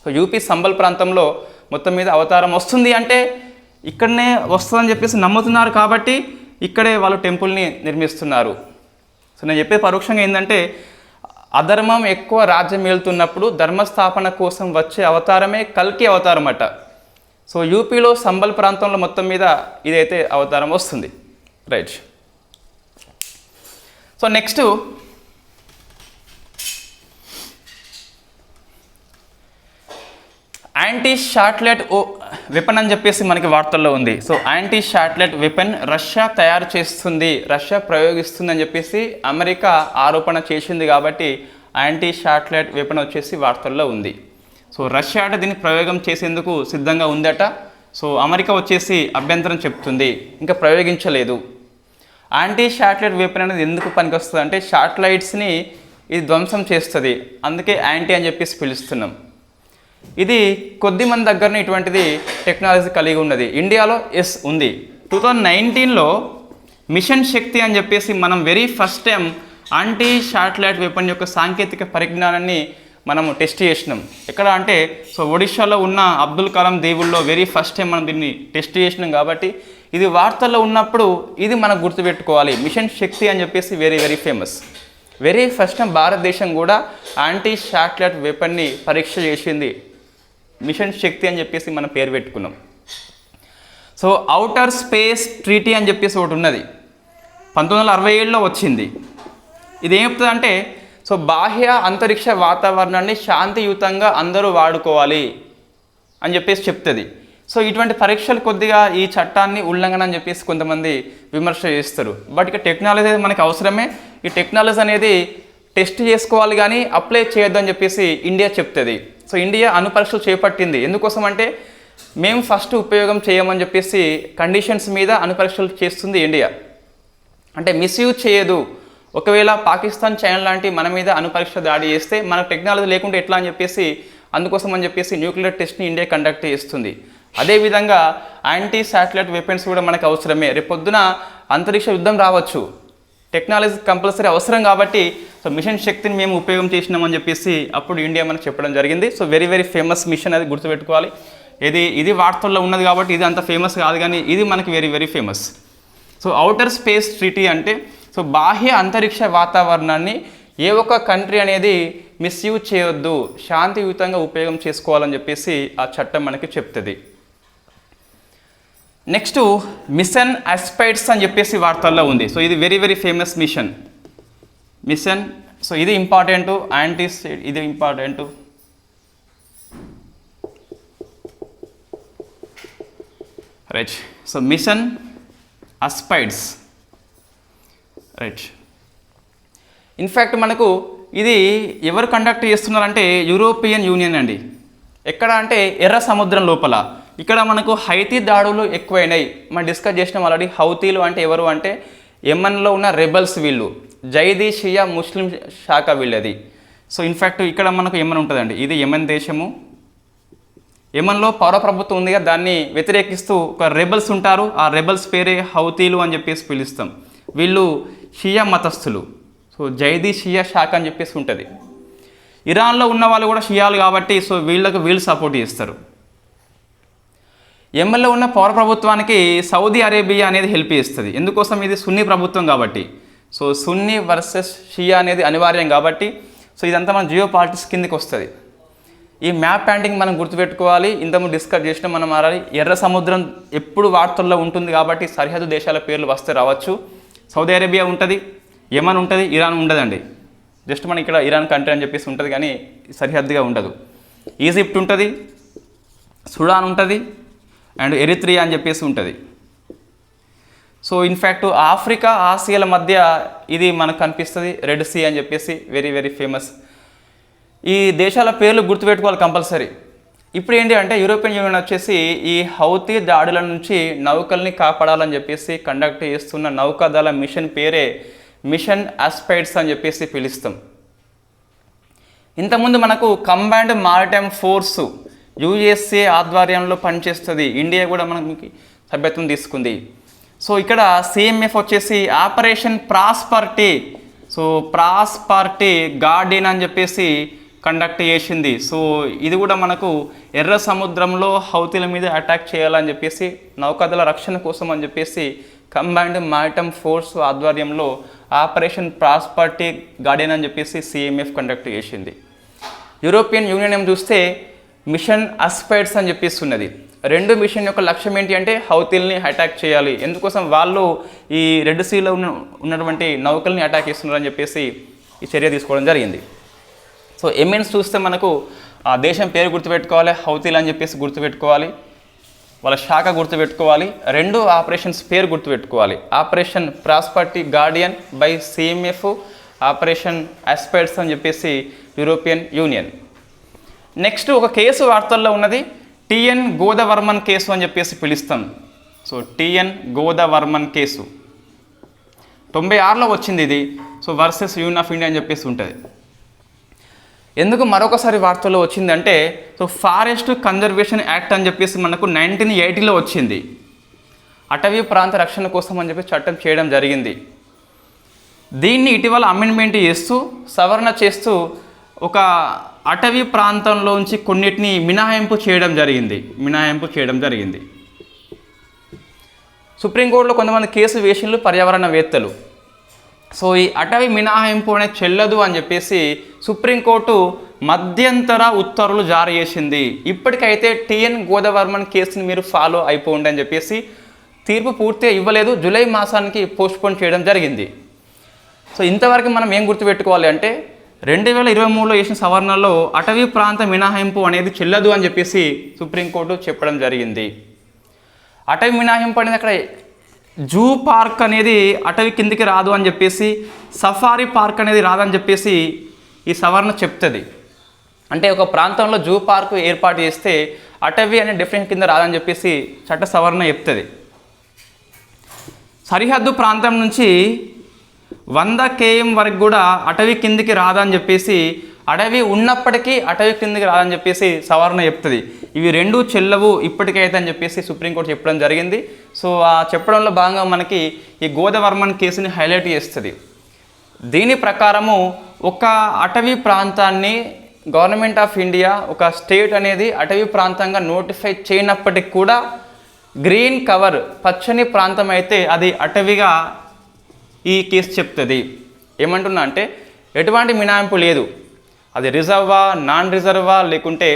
సో యూపీ సంబల్ ప్రాంతంలో మొత్తం మీద అవతారం వస్తుంది అంటే ఇక్కడనే వస్తుందని చెప్పేసి నమ్ముతున్నారు కాబట్టి ఇక్కడే వాళ్ళు టెంపుల్ని నిర్మిస్తున్నారు. సో నేను చెప్పే పరోక్షంగా ఏంటంటే అధర్మం ఎక్కువ రాజ్యం వెళ్తున్నప్పుడు ధర్మస్థాపన కోసం వచ్చే అవతారమే కల్కి అవతారం అట. సో యూపీలో సంబల్ ప్రాంతంలో మొత్తం మీద ఇదైతే అవతారం వస్తుంది. Right. So next anti satellite weapon అని చెప్పేసి మనకి వార్తల్లో ఉంది. So anti satellite weapon Russia తయారు చేస్తుంది, రష్యా ప్రయోగిస్తుంది అని చెప్పేసి అమెరికా ఆరోపణ చేసింది కాబట్టి యాంటీ షాట్లెట్ వెపన్ వచ్చేసి వార్తల్లో ఉంది. సో రష్యా అట దీన్ని ప్రయోగం చేసేందుకు సిద్ధంగా ఉందట. సో అమెరికా వచ్చేసి అభ్యంతరం చెప్తుంది, ఇంకా ప్రయోగించలేదు. యాంటీ శాటిలైట్ వెపన్ అనేది ఎందుకు పనికొస్తుంది అంటే శాటిలైట్స్ని ఇది ధ్వంసం చేస్తుంది, అందుకే యాంటీ అని చెప్పేసి పిలుస్తున్నాం. ఇది కొద్ది మంది దగ్గరనే ఇటువంటిది టెక్నాలజీ కలిగి ఉన్నది. ఇండియాలో ఎస్ ఉంది. 2019లో మిషన్ శక్తి అని చెప్పేసి మనం very first time anti satellite weapon యొక్క సాంకేతిక పరిజ్ఞానాన్ని మనము టెస్ట్ చేసినాం. ఎక్కడ అంటే సో ఒడిశాలో ఉన్న అబ్దుల్ కలాం దీవుల్లో వెరీ ఫస్ట్ టైం మనం దీన్ని టెస్ట్ చేసినాం. కాబట్టి ఇది వార్తల్లో ఉన్నప్పుడు ఇది మనం గుర్తుపెట్టుకోవాలి. మిషన్ శక్తి అని చెప్పేసి very very famous. Very first time భారతదేశం కూడా యాంటీ శాటిలైట్ వెపన్ని పరీక్ష చేసింది. మిషన్ శక్తి అని చెప్పేసి మనం పేరు పెట్టుకున్నాం. సో ఔటర్ స్పేస్ ట్రీటీ అని చెప్పేసి ఒకటి ఉన్నది, 1967లో వచ్చింది. ఇది ఏం చెప్తుందంటే సో బాహ్య అంతరిక్ష వాతావరణాన్ని శాంతియుతంగా అందరూ వాడుకోవాలి అని చెప్పేసి చెప్తుంది. సో ఇటువంటి పరీక్షలు కొద్దిగా ఈ చట్టాన్ని ఉల్లంఘన అని చెప్పేసి కొంతమంది విమర్శ చేస్తారు. బట్ ఇక టెక్నాలజీ మనకి అవసరమే. ఈ టెక్నాలజీ అనేది టెస్ట్ చేసుకోవాలి కానీ అప్లై చేయొద్దు అని చెప్పేసి ఇండియా చెప్తుంది. సో ఇండియా అణు పరీక్షలు చేపట్టింది. ఎందుకోసం అంటే మేము ఫస్ట్ ఉపయోగం చేయమని చెప్పేసి కండిషన్స్ మీద అణు పరీక్షలు చేస్తుంది ఇండియా. అంటే మిస్యూజ్ చేయదు. ఒకవేళ పాకిస్తాన్, చైనా లాంటి మన మీద అణు పరీక్ష దాడి చేస్తే మనకు టెక్నాలజీ లేకుంటే ఎట్లా అని చెప్పేసి అందుకోసం అని చెప్పేసి న్యూక్లియర్ టెస్ట్ని ఇండియా కండక్ట్ చేస్తుంది. అదేవిధంగా యాంటీ శాటిలైట్ వెపన్స్ కూడా మనకు అవసరమే. రేపొద్దున అంతరిక్ష యుద్ధం రావచ్చు, టెక్నాలజీ కంపల్సరీ అవసరం. కాబట్టి సో మిషన్ శక్తిని మేము ఉపయోగం చేసినామని చెప్పేసి అప్పుడు ఇండియా మనకు చెప్పడం జరిగింది. So very very famous mission, అది గుర్తుపెట్టుకోవాలి. ఇది వార్తల్లో ఉన్నది కాబట్టి ఇది అంత ఫేమస్ కాదు, కానీ ఇది మనకి very very famous. So outer space treaty అంటే సో బాహ్య అంతరిక్ష వాతావరణాన్ని ఏ ఒక్క కంట్రీ అనేది మిస్యూజ్ చేయొద్దు, శాంతియుతంగా ఉపయోగం చేసుకోవాలని చెప్పేసి ఆ చట్టం మనకి చెప్తుంది. నెక్స్ట్ మిషన్ ఆస్పైడ్స్ అని చెప్పేసి వార్తల్లో ఉంది. సో ఇది very very famous mission. So ఇది ఇంపార్టెంట్, ఇది important. Right. So mission Aspides, right. In fact మనకు ఇది ఎవరు కండక్ట్ చేస్తున్నారంటే యూరోపియన్ యూనియన్ అండి. ఎక్కడ అంటే ఎర్ర సముద్రం లోపల. ఇక్కడ మనకు హైతీ దాడులు ఎక్కువైనాయి. మనం డిస్కస్ చేసినాం ఆల్రెడీ. హౌతీలు అంటే ఎవరు అంటే యెమెన్లో ఉన్న రెబల్స్, వీళ్ళు జైదీ షియా ముస్లిం శాఖ వీళ్ళది. సో ఇన్ఫ్యాక్ట్ ఇక్కడ మనకు యెమెన్ ఉంటుందండి. ఇది యెమెన్ దేశము. యెమెన్లో పౌర ప్రభుత్వం ఉందిగా, దాన్ని వ్యతిరేకిస్తూ ఒక రెబల్స్ ఉంటారు. ఆ రెబల్స్ పేరే హౌతీలు అని చెప్పేసి పిలుస్తాం. వీళ్ళు షియా మతస్థులు. సో జైదీ షియా శాఖ అని చెప్పేసి ఉంటుంది. ఇరాన్లో ఉన్న వాళ్ళు కూడా షియాలు కాబట్టి సో వీళ్ళు సపోర్ట్ చేస్తారు. యెమెన్లో ఉన్న పౌర ప్రభుత్వానికి సౌదీ అరేబియా అనేది హెల్ప్ చేస్తుంది. ఎందుకోసం? ఇది సున్నీ ప్రభుత్వం కాబట్టి. సో సున్నీ వర్సెస్ షియా అనేది అనివార్యం కాబట్టి సో ఇదంతా మన జియో పాలిటిక్స్ కిందకి వస్తుంది. ఈ మ్యాప్ ప్యాంటింగ్ మనం గుర్తుపెట్టుకోవాలి. ఇంతకుముందు డిస్కస్ చేసిన మనం మారాలి. ఎర్ర సముద్రం ఎప్పుడు వార్తల్లో ఉంటుంది కాబట్టి సరిహద్దు దేశాల పేర్లు వస్తే రావచ్చు. సౌదీ అరేబియా ఉంటుంది, యెమెన్ ఉంటుంది, ఇరాన్ ఉండదండి. జస్ట్ మన ఇక్కడ ఇరాన్ కంట్రీ అని చెప్పేసి ఉంటుంది కానీ సరిహద్దుగా ఉండదు. ఈజిప్ట్ ఉంటుంది, సుడాన్ ఉంటుంది, అండ్ ఎరిత్రియా అని చెప్పేసి ఉంటుంది. సో ఇన్ఫ్యాక్ట్ ఆఫ్రికా, ఆసియాల మధ్య ఇది మనకు కనిపిస్తుంది. రెడ్ సీ అని చెప్పేసి వెరీ వెరీ ఫేమస్. ఈ దేశాల పేర్లు గుర్తుపెట్టుకోవాలి కంపల్సరీ. ఇప్పుడు ఏంటి అంటే యూరోపియన్ యూనియన్ వచ్చేసి ఈ హౌతీ దాడుల నుంచి నౌకల్ని కాపాడాలని చెప్పేసి కండక్ట్ చేస్తున్న నౌకాదళ మిషన్ పేరే మిషన్ ఆస్పైడ్స్ అని చెప్పేసి పిలుస్తాం. ఇంతకుముందు మనకు కంబైన్డ్ మారిటైమ్ ఫోర్స్ యుఎస్ఏ ఆధ్వర్యంలో పనిచేస్తుంది. ఇండియా కూడా మనకి సభ్యత్వం తీసుకుంది. సో ఇక్కడ సిఎంఎఫ్ వచ్చేసి operation prosperity, so prosperity Guardian అని చెప్పేసి కండక్ట్ చేసింది. సో ఇది కూడా మనకు ఎర్ర సముద్రంలో హౌతీల మీద అటాక్ చేయాలని చెప్పేసి నౌకాదళ రక్షణ కోసం అని చెప్పేసి కంబైన్డ్ మారిటైమ్ ఫోర్స్ ఆధ్వర్యంలో ఆపరేషన్ ప్రాస్పర్టీ గార్డియన్ అని చెప్పేసి సిఎంఎఫ్ కండక్ట్ చేసింది. యూరోపియన్ యూనియన్ ఏం చూస్తే మిషన్ ఆస్పైడ్స్ అని చెప్పేసి ఉన్నది. రెండు మిషన్ యొక్క లక్ష్యం ఏంటి అంటే హౌతీల్ని అటాక్ చేయాలి. ఎందుకోసం? వాళ్ళు ఈ రెడ్ సీలో ఉన్నటువంటి నౌకల్ని అటాక్ చేస్తున్నారని చెప్పేసి ఈ చర్య తీసుకోవడం జరిగింది. సో ఎమెన్స్ చూస్తే మనకు ఆ దేశం పేరు గుర్తుపెట్టుకోవాలి, హౌతీలు అని చెప్పేసి గుర్తుపెట్టుకోవాలి, వాళ్ళ శాఖ గుర్తుపెట్టుకోవాలి, రెండు ఆపరేషన్స్ పేరు గుర్తుపెట్టుకోవాలి. Operation prosperity guardian by CMF, operation Aspides అని చెప్పేసి యూరోపియన్ యూనియన్. నెక్స్ట్ ఒక కేసు వార్తల్లో ఉన్నది టిఎన్ గోదవర్మన్ కేసు అని చెప్పేసి పిలుస్తాం. సో టిఎన్ గోదవర్మన్ కేసు 96లో వచ్చింది ఇది. So versus union of India అని చెప్పేసి ఉంటుంది. ఎందుకు మరొకసారి వార్తల్లో వచ్చిందంటే సో ఫారెస్ట్ కన్జర్వేషన్ యాక్ట్ అని చెప్పేసి మనకు 1980లో వచ్చింది. అటవీ ప్రాంత రక్షణ కోసం అని చెప్పి చట్టం చేయడం జరిగింది. దీన్ని ఇటీవల అమెండ్మెంట్ చేస్తూ సవరణ చేస్తూ ఒక అటవీ ప్రాంతంలోంచి కొన్నిటిని మినహాయింపు చేయడం జరిగింది. సుప్రీంకోర్టులో కొంతమంది కేసు వేసినలు పర్యావరణవేత్తలు. సో ఈ అటవీ మినహాయింపు అనేది చెల్లదు అని చెప్పేసి సుప్రీంకోర్టు మధ్యంతర ఉత్తర్వులు జారీ చేసింది. ఇప్పటికైతే టిఎన్ గోదవర్మన్ కేసుని మీరు ఫాలో అయిపోండి అని చెప్పేసి తీర్పు పూర్తిగా ఇవ్వలేదు. జూలై మాసానికి పోస్ట్పోన్ చేయడం జరిగింది. సో ఇంతవరకు మనం ఏం గుర్తుపెట్టుకోవాలి అంటే 2023లో చేసిన సవరణలో అటవీ ప్రాంత మినహాయింపు అనేది చెల్లదు అని చెప్పేసి సుప్రీంకోర్టు చెప్పడం జరిగింది. అటవీ మినహాయింపు అనేది అక్కడ జూ పార్క్ అనేది అటవీ కిందికి రాదు అని చెప్పేసి, సఫారీ పార్క్ అనేది రాదని చెప్పేసి ఈ సవరణ చెప్తుంది. అంటే ఒక ప్రాంతంలో జూ పార్క్ ఏర్పాటు చేస్తే అటవీ అనే డెఫినేషన్ కింద రాదని చెప్పేసి చట్ట సవరణ చెప్తుంది. సరిహద్దు ప్రాంతం నుంచి 100 km వరకు కూడా అటవీ కిందికి రాదని చెప్పేసి, అడవి ఉన్నప్పటికీ అటవీ కిందికి రాదని చెప్పేసి సవరణ చెప్తుంది. ఇవి రెండూ చెల్లవు ఇప్పటికైతే అని చెప్పేసి సుప్రీంకోర్టు చెప్పడం జరిగింది. సో ఆ చెప్పడంలో భాగంగా మనకి ఈ గోదవర్మన్ కేసుని హైలైట్ చేస్తుంది. దీని ప్రకారము ఒక అటవీ ప్రాంతాన్ని గవర్నమెంట్ ఆఫ్ ఇండియా ఒక స్టేట్ అనేది అటవీ ప్రాంతంగా నోటిఫై చేయనప్పటికి కూడా గ్రీన్ కవర్ పచ్చని ప్రాంతం అయితే అది అటవీగా ఈ కేసు చెప్తుంది. ఏమంటున్నా అంటే ఎటువంటి మినహాయింపు లేదు, అది రిజర్వా నాన్ రిజర్వా లేకుంటే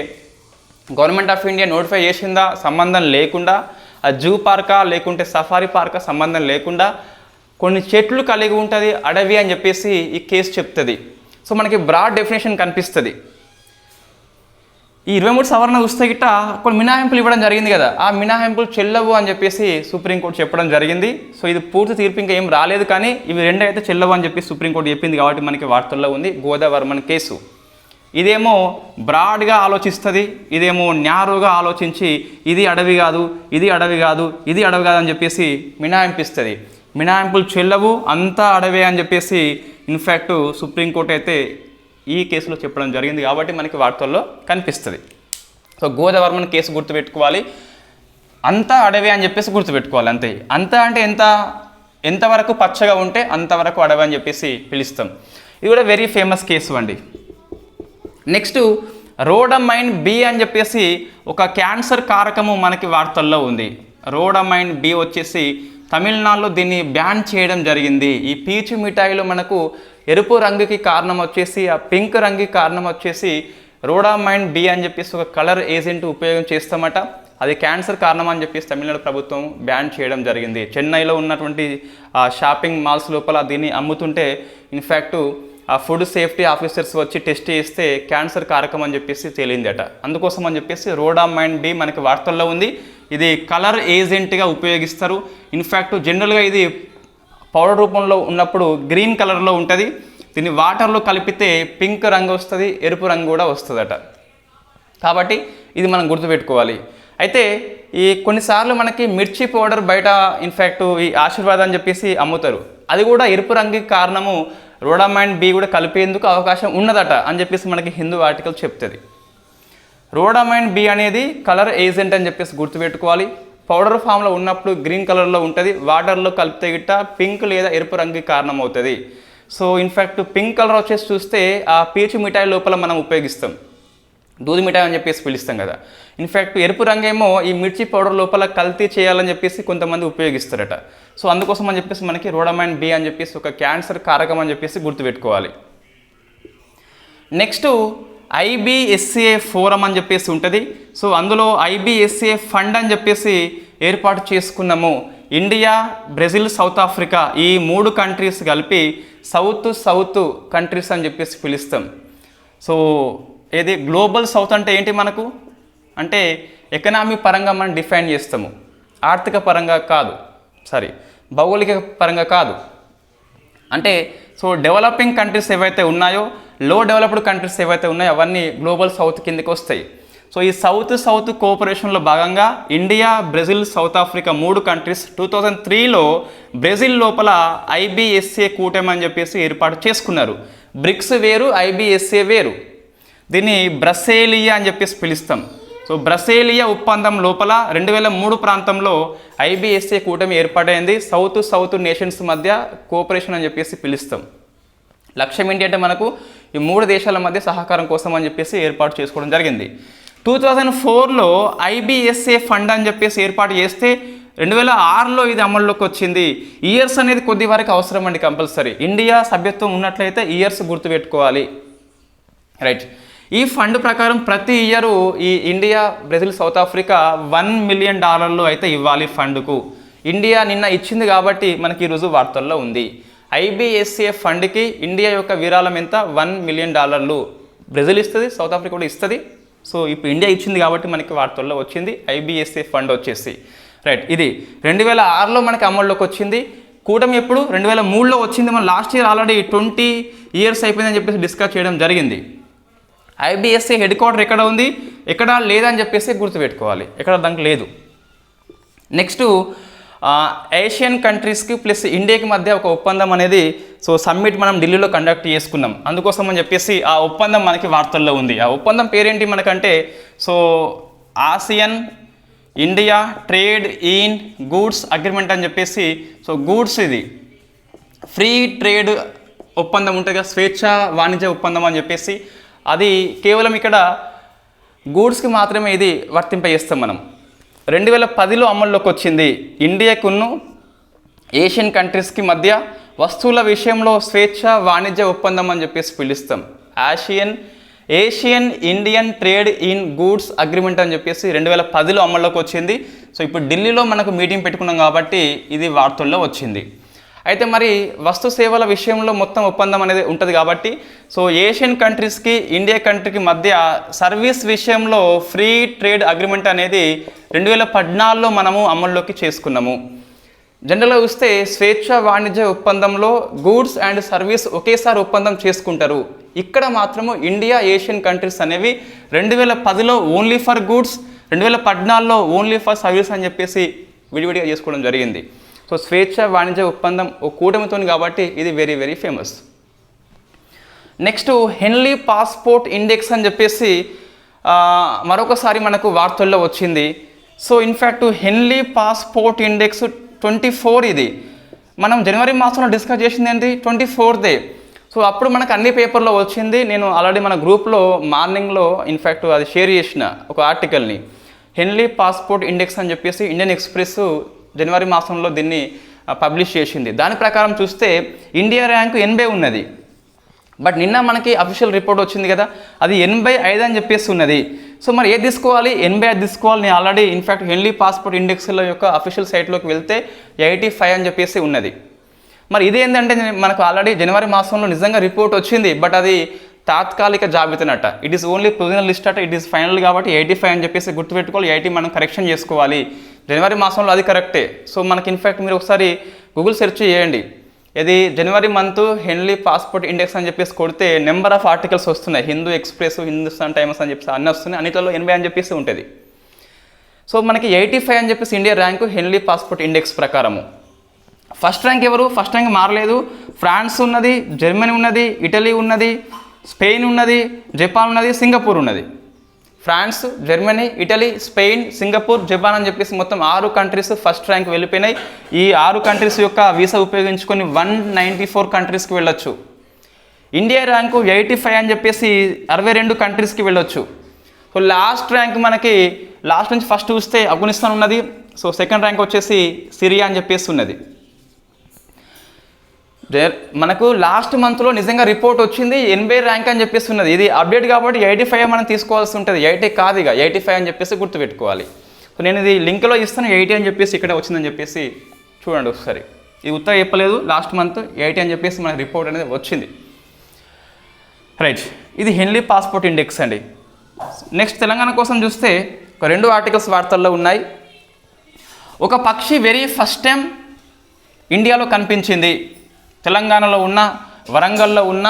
గవర్నమెంట్ ఆఫ్ ఇండియా నోటిఫై చేసిందా సంబంధం లేకుండా, ఆ జూ పార్కా లేకుంటే సఫారీ పార్కా సంబంధం లేకుండా కొన్ని చెట్లు కలిగి ఉంటుంది అడవి అని చెప్పేసి ఈ కేసు చెప్తుంది. సో మనకి బ్రాడ్ డెఫినేషన్ కనిపిస్తుంది. ఈ 23 సవరణ చూస్తే గిట్ట కొన్ని మినహాయింపులు ఇవ్వడం జరిగింది కదా, ఆ మినహాయింపులు చెల్లవు అని చెప్పేసి సుప్రీంకోర్టు చెప్పడం జరిగింది. సో ఇది పూర్తి తీర్పు ఇంకా ఏం రాలేదు, కానీ ఇవి రెండు అయితే చెల్లవు అని చెప్పి సుప్రీంకోర్టు చెప్పింది కాబట్టి మనకి వార్తల్లో ఉంది గోదవర్మన్ కేసు. ఇదేమో బ్రాడ్గా ఆలోచిస్తుంది, ఇదేమో న్యారోగా ఆలోచించి ఇది అడవి కాదు, ఇది అడవి కాదు, ఇది అడవి కాదు అని చెప్పేసి మినహాయింపిస్తుంది. మినహాయింపులు చెల్లవు, అంతా అడవే అని చెప్పేసి ఇన్ఫ్యాక్ట్ సుప్రీంకోర్టు అయితే ఈ కేసులో చెప్పడం జరిగింది కాబట్టి మనకి వార్తల్లో కనిపిస్తుంది. సో గోదవర్మన్ కేసు గుర్తుపెట్టుకోవాలి, అంతా అడవి అని చెప్పేసి గుర్తుపెట్టుకోవాలి అంతే. అంతా అంటే ఎంతవరకు పచ్చగా ఉంటే అంతవరకు అడవి అని చెప్పేసి పిలుస్తాం. ఇది కూడా వెరీ ఫేమస్ కేసు అండి. నెక్స్ట్ రోడమైన్ బి అని చెప్పేసి ఒక క్యాన్సర్ కారకము మనకి వార్తల్లో ఉంది. రోడమైన్ బి వచ్చేసి తమిళనాడులో దీన్ని బ్యాన్ చేయడం జరిగింది. ఈ పీచు మిఠాయిలో మనకు ఎరుపు రంగుకి కారణం వచ్చేసి, ఆ పింక్ రంగుకి కారణం వచ్చేసి రోడమైన్ బి అని చెప్పేసి ఒక కలర్ ఏజెంట్ ఉపయోగం చేస్తామట. అది క్యాన్సర్ కారణం అని చెప్పేసి తమిళనాడు ప్రభుత్వం బ్యాన్ చేయడం జరిగింది. చెన్నైలో ఉన్నటువంటి షాపింగ్ మాల్స్ లోపల దీన్ని అమ్ముతుంటే ఇన్ఫ్యాక్ట్ ఆ ఫుడ్ సేఫ్టీ ఆఫీసర్స్ వచ్చి టెస్ట్ చేస్తే క్యాన్సర్ కారకం అని చెప్పేసి తేలిందట. అందుకోసం అని చెప్పేసి రోడమైన్ బి మనకి వార్తల్లో ఉంది. ఇది కలర్ ఏజెంట్గా ఉపయోగిస్తారు. ఇన్ఫ్యాక్ట్ జనరల్గా ఇది పౌడర్ రూపంలో ఉన్నప్పుడు గ్రీన్ కలర్లో ఉంటుంది. దీన్ని వాటర్లో కలిపితే పింక్ రంగు వస్తుంది, ఎరుపు రంగు కూడా వస్తుందట. కాబట్టి ఇది మనం గుర్తుపెట్టుకోవాలి. అయితే ఈ కొన్నిసార్లు మనకి మిర్చి పౌడర్ బయట ఇన్ఫ్యాక్ట్ ఈ ఆశీర్వాద్ అని చెప్పేసి అమ్ముతారు. అది కూడా ఎరుపు రంగుకి కారణము రోడమైన్ బి కూడా కలిపేందుకు అవకాశం ఉన్నదట అని చెప్పేసి మనకి హిందూ ఆర్టికల్ చెప్తుంది. రోడమైన్ బి అనేది కలర్ ఏజెంట్ అని చెప్పేసి గుర్తుపెట్టుకోవాలి. పౌడర్ ఫామ్లో ఉన్నప్పుడు గ్రీన్ కలర్లో ఉంటుంది, వాటర్లో కలిపితే గిట్ట పింక్ లేదా ఎరుపు రంగుకి కారణం అవుతుంది. సో ఇన్ఫ్యాక్ట్ పింక్ కలర్ వచ్చేసి చూస్తే ఆ పీచు మిఠాయి లోపల మనం ఉపయోగిస్తాం, దూది మిఠాయి అని చెప్పేసి పిలుస్తాం కదా. ఇన్ఫ్యాక్ట్ ఎరుపు రంగేమో ఈ మిర్చి పౌడర్ లోపల కల్తీ చేయాలని చెప్పేసి కొంతమంది ఉపయోగిస్తారట. సో అందుకోసం అని చెప్పేసి మనకి రోడమైన్ బి అని చెప్పేసి ఒక క్యాన్సర్ కారకం అని చెప్పేసి గుర్తుపెట్టుకోవాలి. నెక్స్ట్ IBSA ఫోరం అని చెప్పేసి ఉంటుంది. సో అందులో IBSA ఫండ్ అని చెప్పేసి ఏర్పాటు చేసుకున్నాము. ఇండియా, బ్రెజిల్, సౌత్ ఆఫ్రికా ఈ 3 కంట్రీస్ కలిపి సౌత్ కంట్రీస్ అని చెప్పేసి పిలుస్తాం. సో ఏది గ్లోబల్ సౌత్ అంటే ఏంటి మనకు అంటే ఎకనామీ పరంగా మనం డిఫైన్ చేస్తాము, ఆర్థిక పరంగా కాదు, భౌగోళిక పరంగా కాదు. అంటే సో డెవలపింగ్ కంట్రీస్ ఏవైతే ఉన్నాయో లో డెవలప్డ్ కంట్రీస్ ఏవైతే ఉన్నాయో అవన్నీ గ్లోబల్ సౌత్ కిందకి వస్తాయి. సో ఈ సౌత్ కోఆపరేషన్లో భాగంగా India, Brazil, South Africa 3 countries 2003లో బ్రెజిల్ లోపల IBSA కూటమి అని చెప్పేసి ఏర్పాటు చేసుకున్నారు. బ్రిక్స్ వేరు, IBSA వేరు. దీన్ని బ్రసేలియా అని చెప్పేసి పిలుస్తాం. సో బ్రసేలియా ఒప్పందం లోపల 2003 ప్రాంతంలో IBSA కూటమి ఏర్పాటైంది. సౌత్ నేషన్స్ మధ్య కోఆపరేషన్ అని చెప్పేసి పిలుస్తాం. లక్ష్యం ఏంటి అంటే మనకు ఈ 3 దేశాల మధ్య సహకారం కోసం అని చెప్పేసి ఏర్పాటు చేసుకోవడం జరిగింది. 2004లో IBSA ఫండ్ అని చెప్పేసి ఏర్పాటు చేస్తే 2006లో ఇది అమల్లోకి వచ్చింది. ఇయర్స్ అనేది కొద్ది వరకు అవసరం అండి, కంపల్సరీ. ఇండియా సభ్యత్వం ఉన్నట్లయితే ఇయర్స్ గుర్తుపెట్టుకోవాలి, రైట్. ఈ ఫండ్ ప్రకారం ప్రతి ఇయరు ఈ India, Brazil, South Africa $1 million అయితే ఇవ్వాలి ఫండ్కు. ఇండియా నిన్న ఇచ్చింది కాబట్టి మనకి ఈరోజు వార్తల్లో ఉంది. IBSA ఫండ్కి ఇండియా యొక్క విరాళం ఎంత? $1 మిలియన్. బ్రెజిల్ ఇస్తుంది, సౌత్ ఆఫ్రికా కూడా ఇస్తుంది. సో ఇప్పుడు ఇండియా ఇచ్చింది కాబట్టి మనకి వార్తల్లో వచ్చింది IBSA ఫండ్ వచ్చేసి, రైట్. ఇది 2006లో మనకి అమల్లోకి వచ్చింది. కూటమి ఎప్పుడు? 2003లో వచ్చింది. మనం లాస్ట్ ఇయర్ ఆల్రెడీ 20 ఇయర్స్ అయిపోయిందని చెప్పేసి డిస్కస్ చేయడం జరిగింది. IBSA హెడ్ క్వార్టర్ ఎక్కడ ఉంది, ఎక్కడ లేదని చెప్పేసి గుర్తుపెట్టుకోవాలి, ఎక్కడ దానికి లేదు. నెక్స్ట్ ఏషియన్ కంట్రీస్కి ప్లస్ ఇండియాకి మధ్య ఒక ఒప్పందం అనేది సమ్మిట్ మనం ఢిల్లీలో కండక్ట్ చేసుకున్నాం. అందుకోసం అని చెప్పేసి ఆ ఒప్పందం మనకి వార్తల్లో ఉంది. ఆ ఒప్పందం పేరేంటి మనకంటే Asian India trade in goods agreement అని చెప్పేసి. గూడ్స్ ఇది ఫ్రీ ట్రేడ్ ఒప్పందం ఉంటుంది కదా, స్వేచ్ఛ వాణిజ్య ఒప్పందం అని చెప్పేసి. అది కేవలం ఇక్కడ గూడ్స్కి మాత్రమే ఇది వర్తింపజేస్తాం మనం. 2010లో అమల్లోకి వచ్చింది. ఇండియాకును ఏషియన్ కంట్రీస్కి మధ్య వస్తువుల విషయంలో స్వేచ్ఛ వాణిజ్య ఒప్పందం అని చెప్పేసి పిలుస్తాం. Asian Indian trade in goods agreement అని చెప్పేసి 2010లో అమల్లోకి వచ్చింది. ఇప్పుడు ఢిల్లీలో మనకు మీటింగ్ పెట్టుకున్నాం కాబట్టి ఇది వార్తల్లో వచ్చింది. అయితే మరి వస్తు సేవల విషయంలో మొత్తం ఒప్పందం అనేది ఉంటుంది కాబట్టి ఏషియన్ కంట్రీస్కి ఇండియా కంట్రీకి మధ్య సర్వీస్ విషయంలో ఫ్రీ ట్రేడ్ అగ్రిమెంట్ అనేది 2014లో మనము అమల్లోకి చేసుకున్నాము. జనరల్గా చూస్తే స్వేచ్ఛ వాణిజ్య ఒప్పందంలో గూడ్స్ అండ్ సర్వీస్ ఒకేసారి ఒప్పందం చేసుకుంటారు. ఇక్కడ మాత్రము ఇండియా, ఏషియన్ కంట్రీస్ అనేవి 2010లో ఓన్లీ ఫర్ గూడ్స్, 2014లో ఓన్లీ ఫర్ సర్వీస్ అని చెప్పేసి విడివిడిగా చేసుకోవడం జరిగింది. స్వేచ్ఛ వాణిజ్య ఒప్పందం ఓ కూటమితో కాబట్టి ఇది very very famous. Next హెన్లీ passport index అని చెప్పేసి మరొకసారి మనకు వార్తల్లో వచ్చింది. ఇన్ఫ్యాక్ట్ హెన్లీ పాస్పోర్ట్ ఇండెక్స్ 24 ఇది మనం జనవరి మాసంలో డిస్కస్ చేసింది ఏంటి? 24దే. అప్పుడు మనకు అన్ని పేపర్లో వచ్చింది. నేను ఆల్రెడీ మన గ్రూప్లో మార్నింగ్లో ఇన్ఫ్యాక్ట్ అది షేర్ చేసిన ఒక ఆర్టికల్ని. హెన్లీ పాస్పోర్ట్ ఇండెక్స్ అని చెప్పేసి ఇండియన్ ఎక్స్ప్రెస్ జనవరి మాసంలో దీన్ని పబ్లిష్ చేసింది. దాని ప్రకారం చూస్తే ఇండియా ర్యాంకు 80 ఉన్నది. బట్ నిన్న మనకి అఫీషియల్ రిపోర్ట్ వచ్చింది కదా, అది 85 అని చెప్పేసి ఉన్నది. మరి ఏది తీసుకోవాలి? 85 తీసుకోవాలి. నేను ఆల్రెడీ ఇన్ఫ్యాక్ట్ హెన్లీ పాస్పోర్ట్ ఇండెక్స్ల యొక్క అఫీషియల్ సైట్లోకి వెళ్తే 85 అని చెప్పేసి ఉన్నది. మరి ఇదేంటంటే మనకు ఆల్రెడీ జనవరి మాసంలో నిజంగా రిపోర్ట్ వచ్చింది, బట్ అది తాత్కాలిక జాబితానట. It is only provisional list అట. ఇట్ ఈస్ ఫైనల్ కాబట్టి 85 అని చెప్పేసి గుర్తుపెట్టుకోవాలి. 80 మనం కరెక్షన్ చేసుకోవాలి. జనవరి మాసంలో అది కరెక్టే. మనకి ఇన్ఫ్యాక్ట్ మీరు ఒకసారి గూగుల్ సెర్చ్ చేయండి, ఇది జనవరి మంత్ హెన్లీ పాస్పోర్ట్ ఇండెక్స్ అని చెప్పేసి కొడితే నెంబర్ ఆఫ్ ఆర్టికల్స్ వస్తున్నాయి. హిందూ ఎక్స్ప్రెస్, హిందుస్థాన్ టైమ్స్ అని చెప్పేసి అన్నీ వస్తున్నాయి. అన్నిటిలో 80 అని చెప్పేసి ఉంటుంది. మనకి 85 అని చెప్పేసి India rank Henley passport index ప్రకారము. ఫస్ట్ ర్యాంక్ ఎవరు? ఫస్ట్ ర్యాంక్ మారలేదు. ఫ్రాన్స్ ఉన్నది, జర్మనీ ఉన్నది, ఇటలీ ఉన్నది, స్పెయిన్ ఉన్నది, జపాన్ ఉన్నది, సింగపూర్ ఉన్నది. France, Germany, Italy, Spain, Singapore, Japan అని చెప్పేసి మొత్తం 6 కంట్రీస్ ఫస్ట్ ర్యాంక్ వెళ్ళిపోయినాయి. ఈ 6 కంట్రీస్ యొక్క వీసా ఉపయోగించుకొని 194 కంట్రీస్కి వెళ్ళొచ్చు. ఇండియా ర్యాంకు 85 అని చెప్పేసి 62 కంట్రీస్కి వెళ్ళొచ్చు. లాస్ట్ ర్యాంక్ మనకి లాస్ట్ నుంచి ఫస్ట్ చూస్తే ఆఫ్ఘనిస్తాన్ ఉన్నది. సెకండ్ ర్యాంక్ వచ్చేసి సిరియా అని చెప్పేసి ఉన్నది. మనకు లాస్ట్ మంత్లో నిజంగా రిపోర్ట్ వచ్చింది 80 ర్యాంక్ అని చెప్పేసి ఉన్నది. ఇది అప్డేట్ కాబట్టి 85 మనం తీసుకోవాల్సి ఉంటుంది. 80 కాదు, ఇక 85 అని చెప్పేసి గుర్తుపెట్టుకోవాలి. నేను ఇది లింక్లో ఇస్తాను. 80 అని చెప్పేసి ఇక్కడ వచ్చిందని చెప్పేసి చూడండి ఒకసారి. ఇది ఉత్తగా చెప్పలేదు, లాస్ట్ మంత్ 80 అని చెప్పేసి మనకి రిపోర్ట్ అనేది వచ్చింది, రైట్. ఇది హెన్లీ పాస్పోర్ట్ ఇండెక్స్ అండి. నెక్స్ట్ తెలంగాణ కోసం చూస్తే ఒక 2 ఆర్టికల్స్ వార్తల్లో ఉన్నాయి. ఒక పక్షి వెరీ ఫస్ట్ టైం ఇండియాలో కనిపించింది. తెలంగాణలో ఉన్న, వరంగల్లో ఉన్న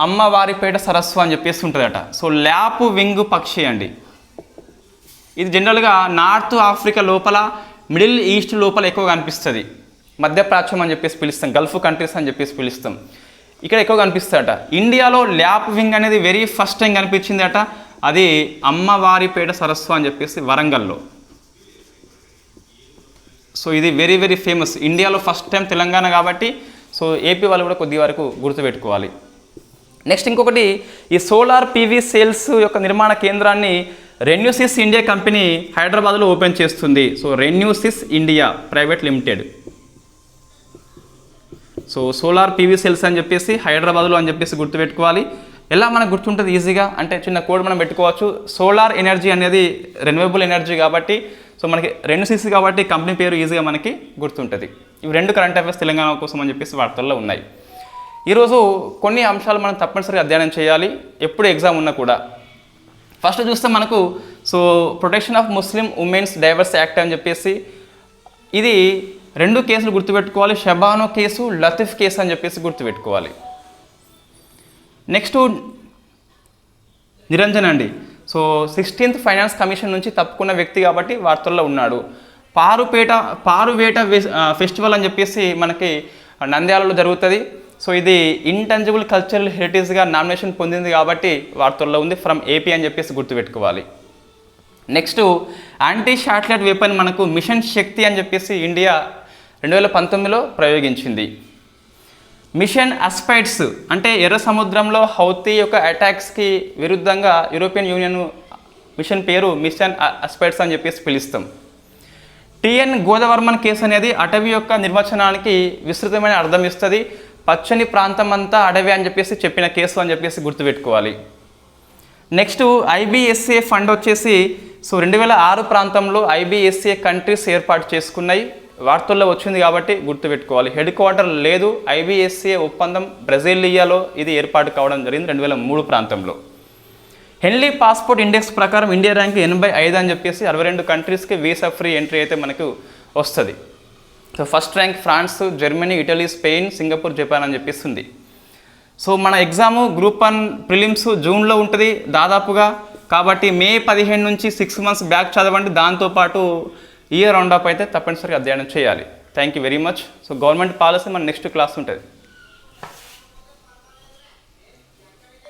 అమ్మవారిపేట సరస్సు అని చెప్పేసి ఉంటుందట. సో ల్యాప్ వింగ్ పక్షి అండి. ఇది జనరల్గా నార్త్ ఆఫ్రికా లోపల, మిడిల్ ఈస్ట్ లోపల ఎక్కువ కనిపిస్తుంది. మధ్యప్రాచ్యం అని చెప్పేసి పిలుస్తాం, గల్ఫ్ కంట్రీస్ అని చెప్పేసి పిలుస్తాం. ఇక్కడ ఎక్కువ కనిపిస్తుందట. ఇండియాలో ల్యాప్ వింగ్ అనేది వెరీ ఫస్ట్ టైం కనిపించింది అట. అది అమ్మవారిపేట సరస్సు అని చెప్పేసి వరంగల్లో. సో ఇది వెరీ వెరీ ఫేమస్. ఇండియాలో ఫస్ట్ టైం తెలంగాణ కాబట్టి సో ఏపీ వాళ్ళు కూడా కొద్ది వరకు గుర్తుపెట్టుకోవాలి. నెక్స్ట్ ఇంకొకటి, ఈ సోలార్ పీవీ సెల్స్ యొక్క నిర్మాణ కేంద్రాన్ని రెన్యూసిస్ ఇండియా కంపెనీ హైదరాబాద్లో ఓపెన్ చేస్తుంది. So Renewsys India private limited. So solar PV cells అని చెప్పేసి హైదరాబాద్లో అని చెప్పేసి గుర్తుపెట్టుకోవాలి. ఎలా మనకు గుర్తుంటుంది ఈజీగా అంటే చిన్న కోడ్ మనం పెట్టుకోవచ్చు. సోలార్ ఎనర్జీ అనేది రెన్యూవబుల్ ఎనర్జీ కాబట్టి సో మనకి రెన్యూసిస్ కాబట్టి కంపెనీ పేరు ఈజీగా మనకి గుర్తుంటుంది. ఇవి 2 కరెంట్ అఫైర్స్ తెలంగాణ కోసం అని చెప్పేసి వార్తల్లో ఉన్నాయి. ఈరోజు కొన్ని అంశాలు మనం తప్పనిసరిగా అధ్యయనం చేయాలి ఎప్పుడు ఎగ్జామ్ ఉన్నా కూడా. ఫస్ట్ చూస్తే మనకు so protection of Muslim women's divorce act అని చెప్పేసి ఇది 2 కేసులు గుర్తుపెట్టుకోవాలి. షబానో కేసు, లతీఫ్ కేసు అని చెప్పేసి గుర్తుపెట్టుకోవాలి. నెక్స్ట్ నిరంజన్ అండి. సో 16th ఫైనాన్స్ కమిషన్ నుంచి తప్పుకున్న వ్యక్తి కాబట్టి వార్తల్లో ఉన్నాడు. పారువేట ఫెస్టివల్ అని చెప్పేసి మనకి నంద్యాలలో జరుగుతుంది. సో ఇది ఇంటంజిబుల్ కల్చరల్ హెరిటేజ్గా నామినేషన్ పొందింది కాబట్టి వార్తల్లో ఉంది. ఫ్రమ్ ఏపీ అని చెప్పేసి గుర్తుపెట్టుకోవాలి. నెక్స్ట్ యాంటీ శాటిలైట్ వెపన్ మనకు మిషన్ శక్తి అని చెప్పేసి ఇండియా 2019లో ప్రయోగించింది. మిషన్ అస్పైడ్స్ అంటే ఎర్ర సముద్రంలో హౌతీ యొక్క అటాక్స్కి విరుద్ధంగా యూరోపియన్ యూనియన్ మిషన్ పేరు మిషన్ అస్పైడ్స్ అని చెప్పేసి పిలుస్తాం. టిఎన్ గోదవర్మన్ కేసు అనేది అటవీ యొక్క నిర్వచనానికి విస్తృతమైన అర్థం ఇస్తుంది. పచ్చని ప్రాంతం అంతా అడవి అని చెప్పేసి చెప్పిన కేసు అని చెప్పేసి గుర్తుపెట్టుకోవాలి. నెక్స్ట్ ఐబిఎస్ఏ ఫండ్ వచ్చేసి సో 2006 ప్రాంతంలో ఐబిఎస్ఏ కంట్రీస్ ఏర్పాటు చేసుకున్నాయి. వార్తల్లో వచ్చింది కాబట్టి గుర్తుపెట్టుకోవాలి. హెడ్ క్వార్టర్ లేదు. ఐబిఎస్ఏ ఒప్పందం బ్రెజిలియాలో ఇది ఏర్పాటు కావడం జరిగింది 2003 ప్రాంతంలో. హెన్లీ పాస్పోర్ట్ ఇండెక్స్ ప్రకారం ఇండియా ర్యాంక్ 85 అని చెప్పేసి 62 కంట్రీస్కి వీసా ఫ్రీ ఎంట్రీ అయితే మనకు వస్తుంది. So first rank France, Germany, Italy, Spain, Singapore, Japan అని చెప్పేసి ఉంది. సో మన ఎగ్జాము గ్రూప్ 1 ప్రిలిమ్స్ జూన్లో ఉంటుంది దాదాపుగా. కాబట్టి మే 15 నుంచి 6 months బ్యాక్ చదవండి. దాంతోపాటు ఇయర్ రౌండప్ అయితే తప్పనిసరిగా అధ్యయనం చేయాలి. Thank you very much. So government policy మన నెక్స్ట్ క్లాస్ ఉంటుంది.